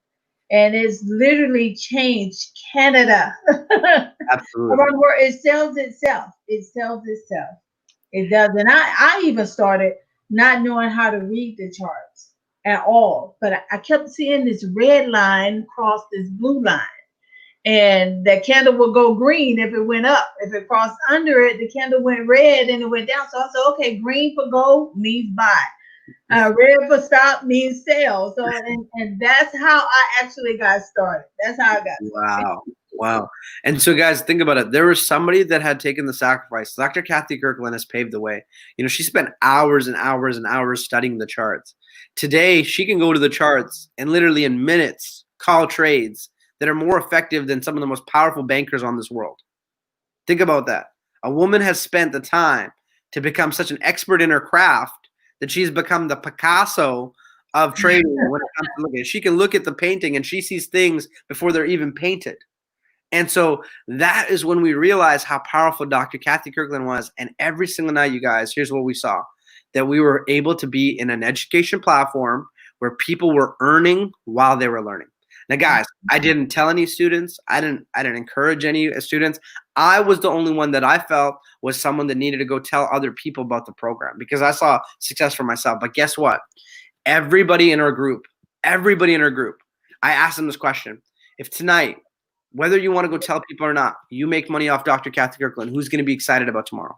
And it's literally changed Canada. Absolutely. It sells itself. It sells itself. It does. And I even started not knowing how to read the charts at all. But I kept seeing this red line cross this blue line. And that candle would go green if it went up. If it crossed under it, the candle went red and it went down. So I said, okay, green for go means buy. Red for stop means sell. So and that's how I actually got started. That's how I got started. Wow. And so guys, think about it. There was somebody that had taken the sacrifice. Dr. Kathy Kirkland has paved the way. She spent hours and hours and hours studying the charts. Today, she can go to the charts and literally in minutes call trades that are more effective than some of the most powerful bankers on this world. Think about that. A woman has spent the time to become such an expert in her craft that she's become the Picasso of trading when it comes to looking. She can look at the painting and she sees things before they're even painted. And so that is when we realize how powerful Dr. Kathy Kirkland was. And every single night, you guys, here's what we saw, that we were able to be in an education platform where people were earning while they were learning. Now, guys, I didn't tell any students. I didn't encourage any students. I was the only one that I felt was someone that needed to go tell other people about the program because I saw success for myself. But guess what? Everybody in our group, I asked them this question. If tonight, whether you want to go tell people or not, you make money off Dr. Kathy Kirkland, who's going to be excited about tomorrow?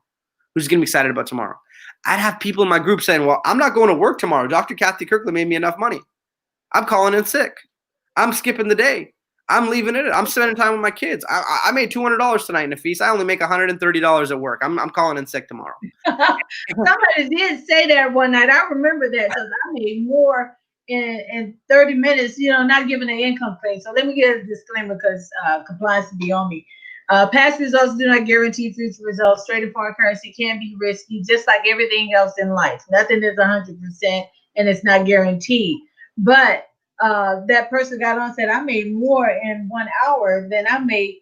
I'd have people in my group saying, well, I'm not going to work tomorrow. Dr. Kathy Kirkland made me enough money. I'm calling in sick. I'm skipping the day. I'm leaving it. I'm spending time with my kids. I made $200 tonight, Nafeez. I only make $130 at work. I'm calling in sick tomorrow. Somebody did say that one night. I remember that because I made more in 30 minutes, not giving an income claim. So let me get a disclaimer because compliance will be on me. Past results do not guarantee future results. Trading foreign currency can be risky, just like everything else in life. Nothing is 100% and it's not guaranteed. But that person got on and said, I made more in 1 hour than I made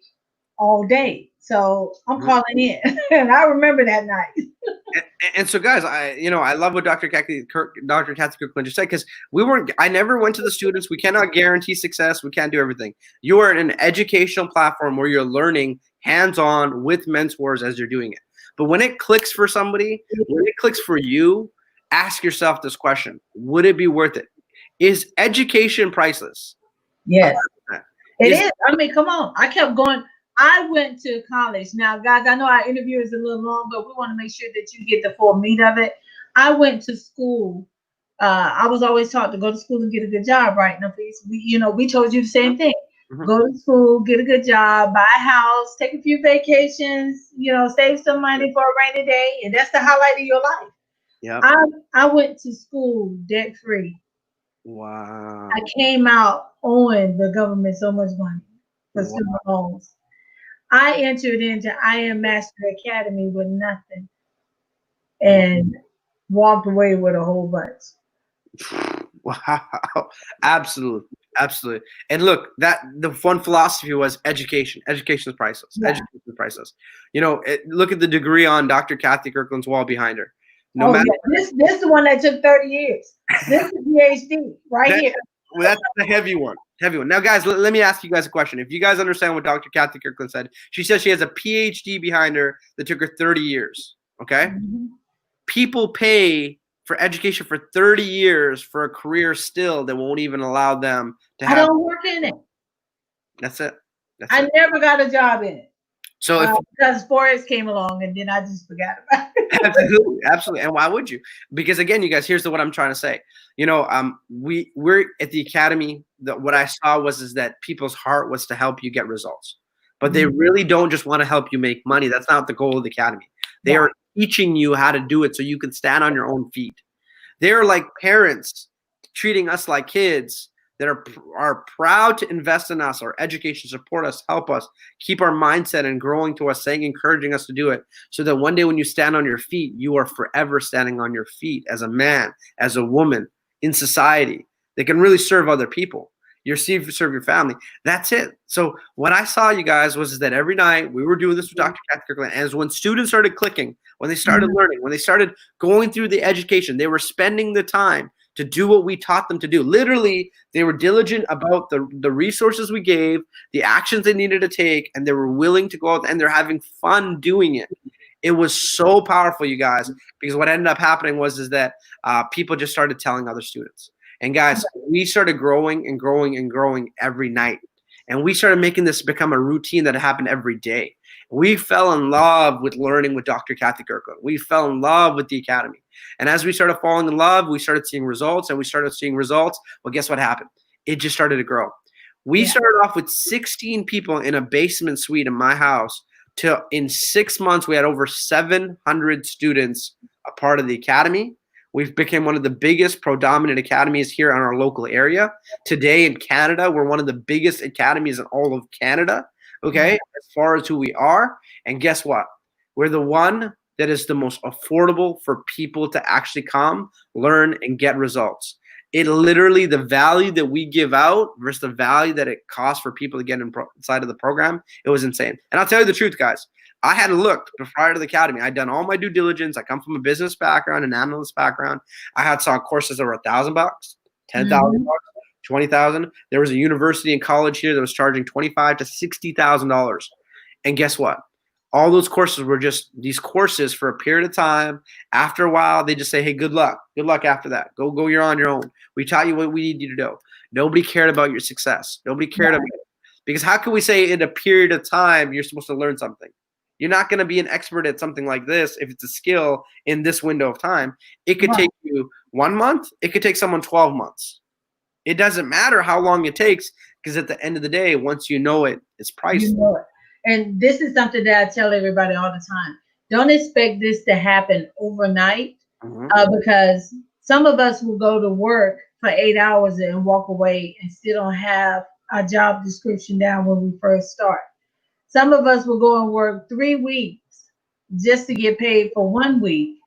all day. So I'm calling in. And I remember that night. And so, guys, I love what Dr. Kathy Kirkland just said because I never went to the students. We cannot guarantee success. We can't do everything. You are in an educational platform where you're learning hands-on with mentors as you're doing it. But when it clicks for somebody, when it clicks for you, ask yourself this question: would it be worth it? Is education priceless? Yes, it is. I mean, come on. I kept going. I went to college. Now, guys, I know our interview is a little long, but we want to make sure that you get the full meat of it. I went to school. I was always taught to go to school and get a good job, right? Nafeez, we told you the same thing. Go to school, get a good job, buy a house, take a few vacations, save some money for a rainy day, and that's the highlight of your life. Yeah. I went to school debt free. Wow. I came out owing the government so much money for student loans. I entered into IM Master Academy with nothing and walked away with a whole bunch. Wow. Absolutely. And look, the one philosophy was education. Education is priceless. Yeah. Education is priceless. Look at the degree on Dr. Kathy Kirkland's wall behind her. This is the one that took 30 years. This is PhD here. Well, that's the heavy one. Now, guys, let me ask you guys a question. If you guys understand what Dr. Kathy Kirkland said, she says she has a PhD behind her that took her 30 years. Okay? Mm-hmm. People pay for education for 30 years for a career still that won't even allow them to have. I don't work in it. That's it. I never got a job in it. So because Forex came along and then I just forgot about it. Absolutely, absolutely. And why would you? Because again, you guys, here's what I'm trying to say. We're at the academy. What I saw is that people's heart was to help you get results, but they really don't just want to help you make money. That's not the goal of the academy. They are teaching you how to do it so you can stand on your own feet. They're like parents treating us like kids that are proud to invest in us, our education, support us, help us, keep our mindset and growing to us, saying, encouraging us to do it, so that one day when you stand on your feet, you are forever standing on your feet as a man, as a woman in society that can really serve other people. Serve your family. That's it. So what I saw, you guys, was that every night we were doing this with Dr. Kathy Kirkland, and as when students started clicking, when they started learning, when they started going through the education, they were spending the time to do what we taught them to do. Literally, they were diligent about the resources we gave, the actions they needed to take, and they were willing to go out and they're having fun doing it. It was so powerful, you guys, because what ended up happening was that people just started telling other students. And guys, we started growing and growing and growing every night. And we started making this become a routine that happened every day. We fell in love with learning with Dr. Kathy Kirkland. We fell in love with the academy. And as we started falling in love, we started seeing results, and we started seeing results. Well, guess what happened? It just started to grow. We started off with 16 people in a basement suite in my house. In 6 months, we had over 700 students a part of the academy. We've become one of the biggest predominant academies here in our local area. Today in Canada, we're one of the biggest academies in all of Canada, okay, as far as who we are. And guess what? We're the one that is the most affordable for people to actually come, learn, and get results. It literally, the value that we give out versus the value that it costs for people to get inside of the program, it was insane. And I'll tell you the truth, guys. I had looked prior to the academy. I'd done all my due diligence. I come from a business background, an analyst background. I had saw courses that were $1,000, $10,000, $20,000. There was a university and college here that was charging $25,000 to $60,000. And guess what? All those courses were just these courses for a period of time. After a while, they just say, hey, good luck. Good luck after that. Go, you're on your own. We taught you what we need you to do. Nobody cared about your success. Nobody cared about it. Because how can we say in a period of time you're supposed to learn something? You're not going to be an expert at something like this if it's a skill in this window of time. It could take you 1 month. It could take someone 12 months. It doesn't matter how long it takes, because at the end of the day, once you know it, it's priceless. You know it. And this is something that I tell everybody all the time. Don't expect this to happen overnight, because some of us will go to work for 8 hours and walk away and still don't have our job description down when we first start. Some of us will go and work 3 weeks just to get paid for 1 week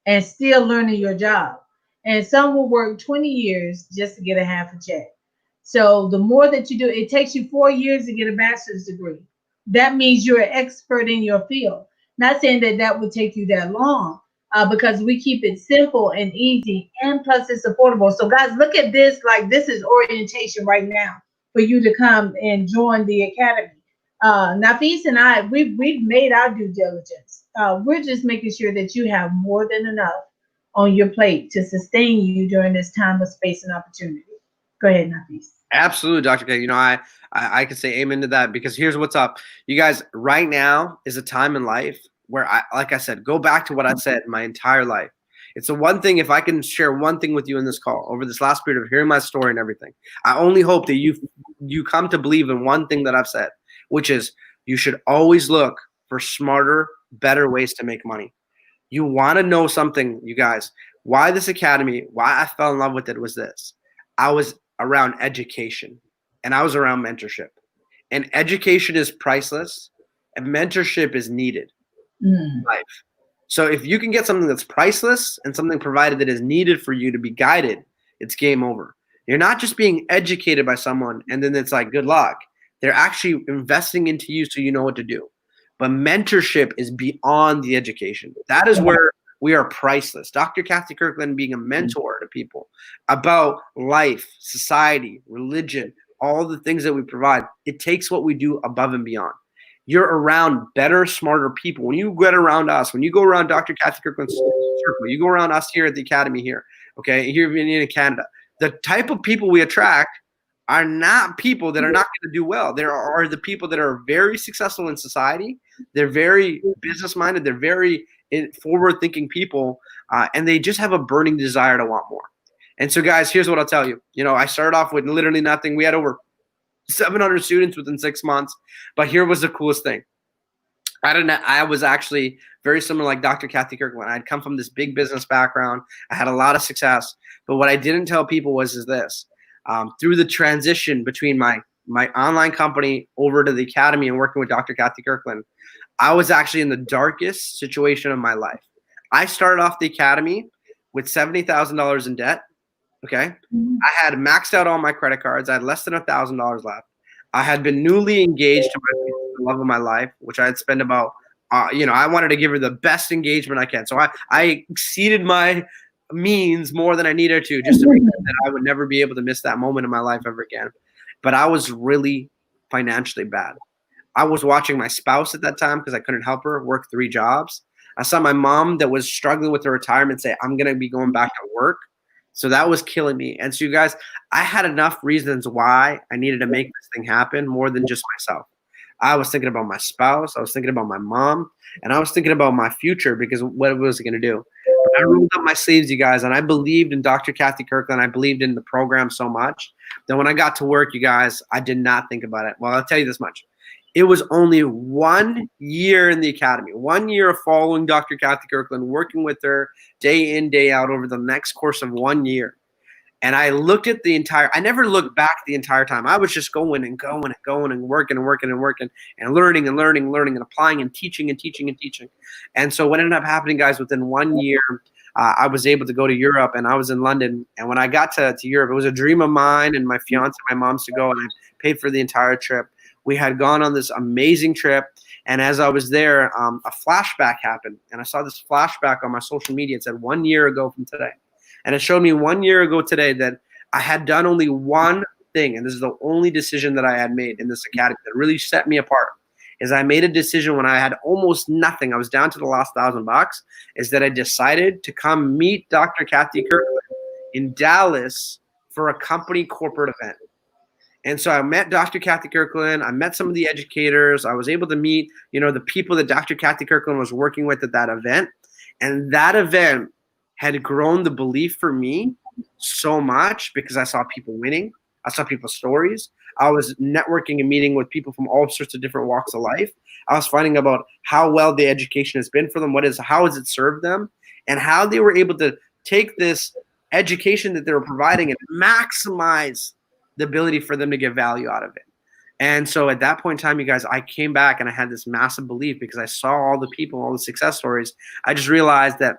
and still learning your job. And some will work 20 years just to get a half a check. So the more that you do, it takes you 4 years to get a bachelor's degree. That means you're an expert in your field. Not saying that that would take you that long, because we keep it simple and easy, and plus it's affordable. So guys, look at this, like this is orientation right now for you to come and join the academy. Nafeez and I, we've made our due diligence. We're just making sure that you have more than enough on your plate to sustain you during this time of space and opportunity. Go ahead, Nafeez. Absolutely, Dr. K. I could say amen to that, because here's what's up. You guys, right now is a time in life where like I said, go back to what I said my entire life. It's the one thing, if I can share one thing with you in this call over this last period of hearing my story and everything, I only hope that you come to believe in one thing that I've said, which is you should always look for smarter, better ways to make money. You want to know something, you guys, why this academy, why I fell in love with it was this. I was around education and I was around mentorship. And education is priceless and mentorship is needed in life. So if you can get something that's priceless and something provided that is needed for you to be guided, it's game over. You're not just being educated by someone and then it's like, good luck. They're actually investing into you so you know what to do. But mentorship is beyond the education. That is where we are priceless. Dr. Kathy Kirkland being a mentor to people about life, society, religion, all the things that we provide. It takes what we do above and beyond. You're around better, smarter people. When you get around us, when you go around Dr. Kathy Kirkland's circle, you go around us here at the academy here, okay, here in Canada, the type of people we attract are not people that are not going to do well. There are the people that are very successful in society They're very business minded. They're very forward thinking people, and they just have a burning desire to want more. And so, guys, here's what I'll tell you. I started off with literally nothing. We had over 700 students within 6 months. But here was the coolest thing. I was actually very similar like Dr. Kathy Kirkland. I'd come from this big business background. I had a lot of success. But what I didn't tell people is this. Through the transition between my online company over to the academy and working with Dr. Kathy Kirkland, I was actually in the darkest situation of my life. I started off the academy with $70,000 in debt. Okay. I had maxed out all my credit cards. I had less than $1,000 left. I had been newly engaged to the love of my life, which I had spent about, I wanted to give her the best engagement I can. So I exceeded my means more than I needed to, just to make sure that I would never be able to miss that moment in my life ever again. But I was really financially bad. I was watching my spouse at that time because I couldn't help her work 3 jobs. I saw my mom that was struggling with her retirement say, I'm going to be going back to work. So that was killing me. And so you guys, I had enough reasons why I needed to make this thing happen more than just myself. I was thinking about my spouse. I was thinking about my mom. And I was thinking about my future because what was it going to do? But I rolled up my sleeves, you guys, and I believed in Dr. Kathy Kirkland. I believed in the program so much that when I got to work, you guys, I did not think about it. Well, I'll tell you this much. It was only 1 year in the academy, 1 year of following Dr. Kathy Kirkland, working with her day in, day out over the next course of 1 year. And I looked at I never looked back the entire time. I was just going and going and going and working and working and working and learning and learning and learning and applying and teaching and teaching and teaching. And so what ended up happening, guys, within 1 year, I was able to go to Europe, and I was in London. And when I got to Europe, it was a dream of mine and my fiance, my mom's to go, and I paid for the entire trip. We had gone on this amazing trip, and as I was there, a flashback happened, and I saw this flashback on my social media. It said 1 year ago from today, and it showed me 1 year ago today that I had done only one thing, and this is the only decision that I had made in this academy that really set me apart, is I made a decision when I had almost nothing. I was down to the last $1,000, is that I decided to come meet Dr. Kathy Kirkland in Dallas for a company corporate event. And so I met Dr. Kathy Kirkland. I met some of the educators. I was able to meet, the people that Dr. Kathy Kirkland was working with at that event. And that event had grown the belief for me so much because I saw people winning. I saw people's stories. I was networking and meeting with people from all sorts of different walks of life. I was finding about how well the education has been for them, how has it served them, and how they were able to take this education that they were providing and maximize the ability for them to get value out of it. And so at that point in time, you guys, I came back and I had this massive belief because I saw all the people, all the success stories. I just realized that,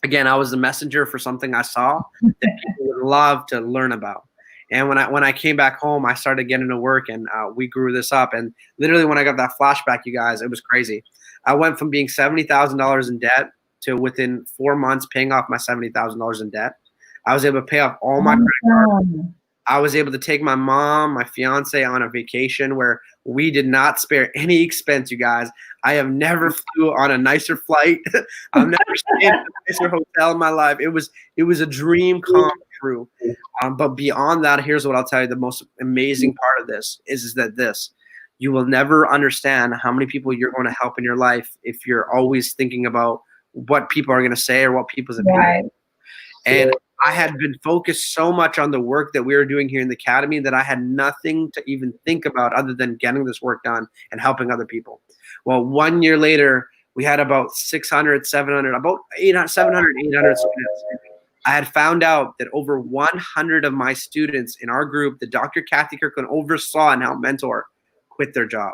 again, I was the messenger for something I saw that people would love to learn about. And when I came back home, I started getting to work, and we grew this up. And literally when I got that flashback, you guys, it was crazy. I went from being $70,000 in debt to within 4 months paying off my $70,000 in debt. I was able to pay off all my credit cards. I was able to take my mom, my fiance on a vacation where we did not spare any expense, you guys. I have never flew on a nicer flight. I've never stayed in a nicer hotel in my life. It was a dream come true. But beyond that, here's what I'll tell you. The most amazing part of this is that you will never understand how many people you're going to help in your life if you're always thinking about what people are going to say or what people's opinions. Right. And I had been focused so much on the work that we were doing here in the academy that I had nothing to even think about other than getting this work done and helping other people. Well, 1 year later, we had about 600, 700, about 800, 700, 800 students. I had found out that over 100 of my students in our group that Dr. Kathy Kirkland oversaw and helped mentor quit their job.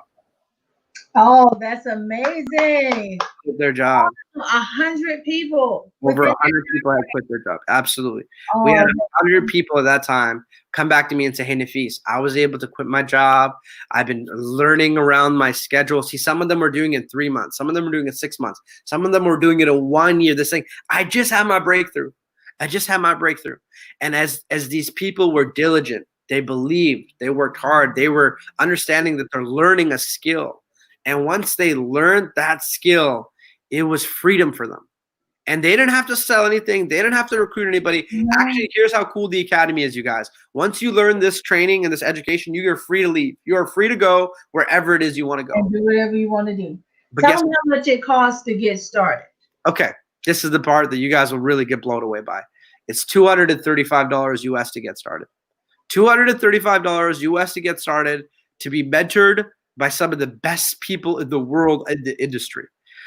Oh, that's amazing. Quit their job. 100 people. Over 100 people had quit their job. Absolutely. We had 100 people at that time come back to me and say, hey, Nafeez, I was able to quit my job. I've been learning around my schedule. See, some of them were doing it in 3 months. Some of them were doing it 6 months. Some of them were doing it in 1 year. This thing, I just had my breakthrough. And as these people were diligent, they believed, they worked hard, they were understanding that they're learning a skill. And once they learned that skill, it was freedom for them. And they didn't have to sell anything. They didn't have to recruit anybody. Yeah. Actually, here's how cool the academy is, you guys. Once you learn this training and this education, you are free to leave. You are free to go wherever it is you want to go. And do whatever you want to do. But Tell guess them how much it costs to get started. Okay, this is the part that you guys will really get blown away by. It's $235 US to get started. $235 US to get started, to be mentored by some of the best people in the world in the industry.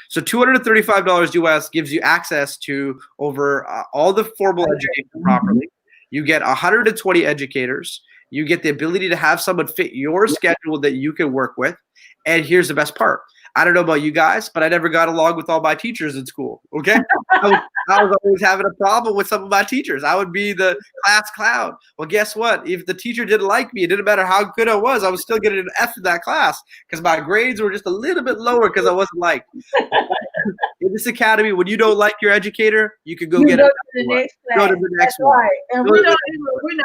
So $235 US gives you access to over all the formal education properly. You get 120 educators. You get the ability to have someone fit your schedule that you can work with. And here's the best part. I don't know about you guys, but I never got along with all my teachers in school. Okay. I was always having a problem with some of my teachers. I would be the class clown. Well, guess what? If the teacher didn't like me, it didn't matter how good I was still getting an F in that class because my grades were just a little bit lower because I wasn't liked. In this academy, when you don't like your educator, you can go get to the next class. Go to the next one. Right. And we're not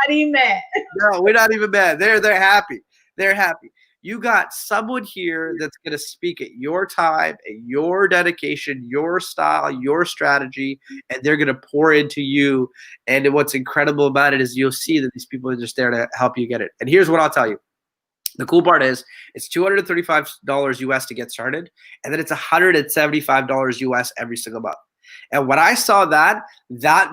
even mad. No, we're not even mad. They're happy. They're happy. You got someone here that's going to speak at your time, at your dedication, your style, your strategy, and they're going to pour into you. And what's incredible about it is you'll see that these people are just there to help you get it. And here's what I'll tell you. The cool part is it's $235 US to get started, and then it's $175 US every single month. And when I saw that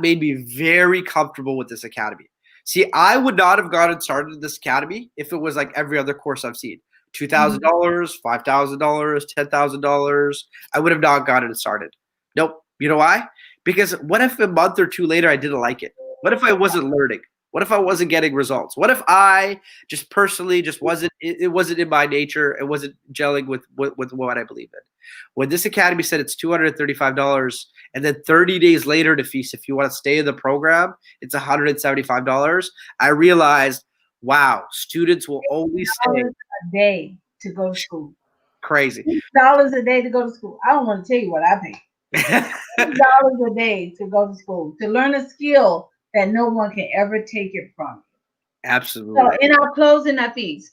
made me very comfortable with this academy. See, I would not have gotten started in this academy if it was like every other course I've seen. $2,000, $5,000, $10,000. I would have not gotten it started. Nope. You know why? Because what if a month or two later I didn't like it? What if I wasn't learning? What if I wasn't getting results? What if I just personally just wasn't, it wasn't in my nature, it wasn't gelling with what I believe in? When this academy said it's $235 and then 30 days later, Nafeez, if you want to stay in the program, it's $175, I realized, wow, students will only stay a day to go to school. Crazy. $6 a day to go to school. I don't want to tell you what I pay. $6 a day to go to school, to learn a skill that no one can ever take it from you. Absolutely. So in our closing, Nafeez,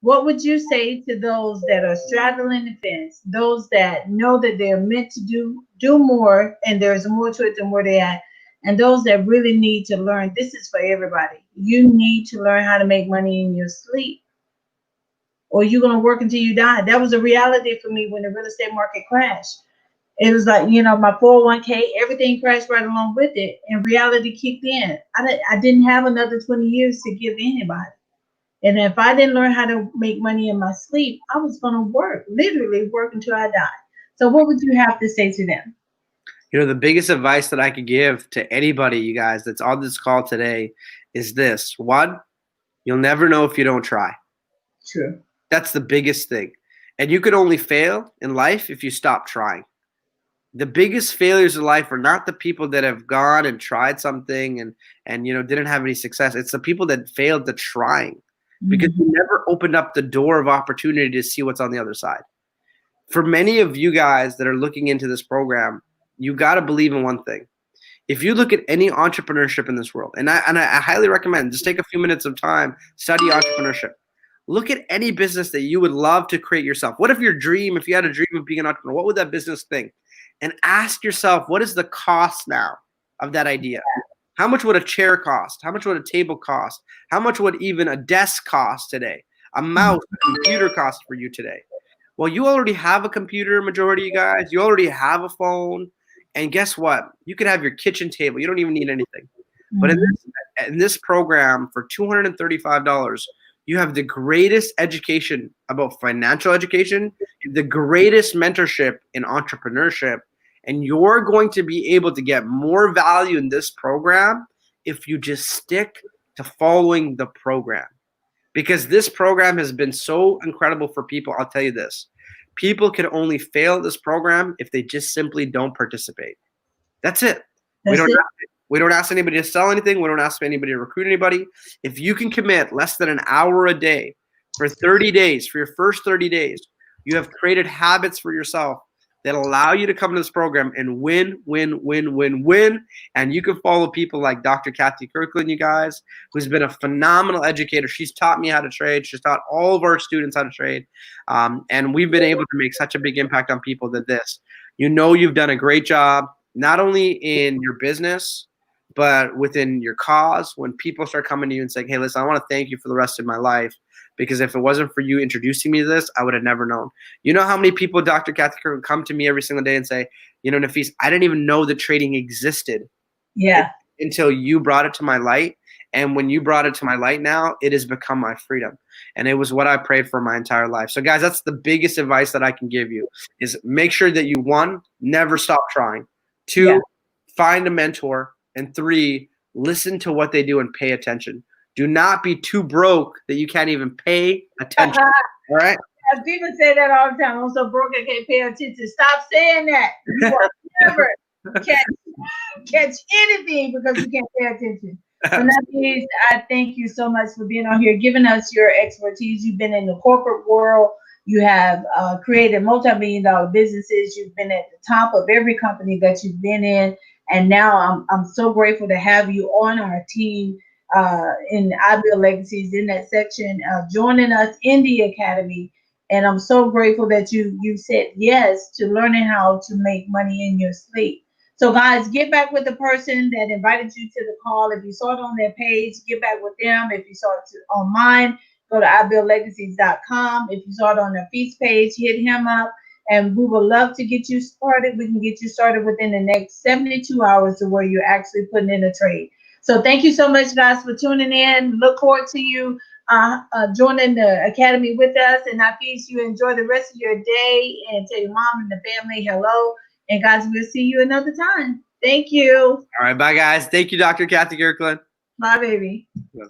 what would you say to those that are straddling the fence, those that know that they're meant to do more and there's more to it than where they're at, and those that really need to learn? This is for everybody. You need to learn how to make money in your sleep, or you're going to work until you die. That was a reality for me when the real estate market crashed. It was like, my 401k, everything crashed right along with it, and reality kicked in. I didn't have another 20 years to give anybody. And if I didn't learn how to make money in my sleep, I was going to work, literally work until I died. So what would you have to say to them? The biggest advice that I could give to anybody, you guys, that's on this call today is this. One, you'll never know if you don't try. True. That's the biggest thing. And you can only fail in life if you stop trying. The biggest failures in life are not the people that have gone and tried something and didn't have any success. It's the people that failed to trying because you never opened up the door of opportunity to see what's on the other side. For many of you guys that are looking into this program, you got to believe in one thing. If you look at any entrepreneurship in this world, and I highly recommend, just take a few minutes of time, study entrepreneurship. Look at any business that you would love to create yourself. What if if you had a dream of being an entrepreneur, what would that business think? And ask yourself, what is the cost now of that idea? How much would a chair cost? How much would a table cost? How much would even a desk cost today? A mouse, a computer cost for you today? Well, you already have a computer, majority of you guys. You already have a phone. And guess what? You can have your kitchen table. You don't even need anything. But in this program, for $235, you have the greatest education about financial education, the greatest mentorship in entrepreneurship, and you're going to be able to get more value in this program if you just stick to following the program. Because this program has been so incredible for people. I'll tell you this. People can only fail at this program if they just simply don't participate. That's it. We don't ask anybody to sell anything. We don't ask anybody to recruit anybody. If you can commit less than an hour a day for 30 days, for your first 30 days, you have created habits for yourself that allow you to come to this program and win. And you can follow people like Dr. Kathy Kirkland, you guys, who's been a phenomenal educator. She's taught me how to trade. She's taught all of our students how to trade. And we've been able to make such a big impact on people that you've done a great job, not only in your business, but within your cause. When people start coming to you and saying, hey, listen, I want to thank you for the rest of my life because if it wasn't for you introducing me to this, I would have never known. You know how many people, Dr. Kathy, come to me every single day and say, you know, Nafeez, I didn't even know that trading existed until you brought it to my light. And when you brought it to my light now, it has become my freedom. And it was what I prayed for my entire life. So guys, that's the biggest advice that I can give you is make sure that you, 1, never stop trying. 2, find a mentor. And 3, listen to what they do and pay attention. Do not be too broke that you can't even pay attention. All right? People say that all the time. I'm so broke I can't pay attention. Stop saying that. You will never catch anything because you can't pay attention. So Nafeez, I thank you so much for being on here, giving us your expertise. You've been in the corporate world. You have created multi-million-dollar businesses. You've been at the top of every company that you've been in. And now I'm so grateful to have you on our team in I Build Legacies in that section, joining us in the Academy. And I'm so grateful that you said yes to learning how to make money in your sleep. So guys, get back with the person that invited you to the call. If you saw it on their page, get back with them. If you saw it on mine, go to ibuildlegacies.com. If you saw it on their Nafeez page, hit him up. And we would love to get you started. We can get you started within the next 72 hours to where you're actually putting in a trade. So thank you so much, guys, for tuning in. Look forward to you joining the Academy with us. And Nafeez, you enjoy the rest of your day and tell your mom and the family hello. And guys, we'll see you another time. Thank you. All right. Bye, guys. Thank you, Dr. Kathy Kirkland. Bye, baby. Yeah.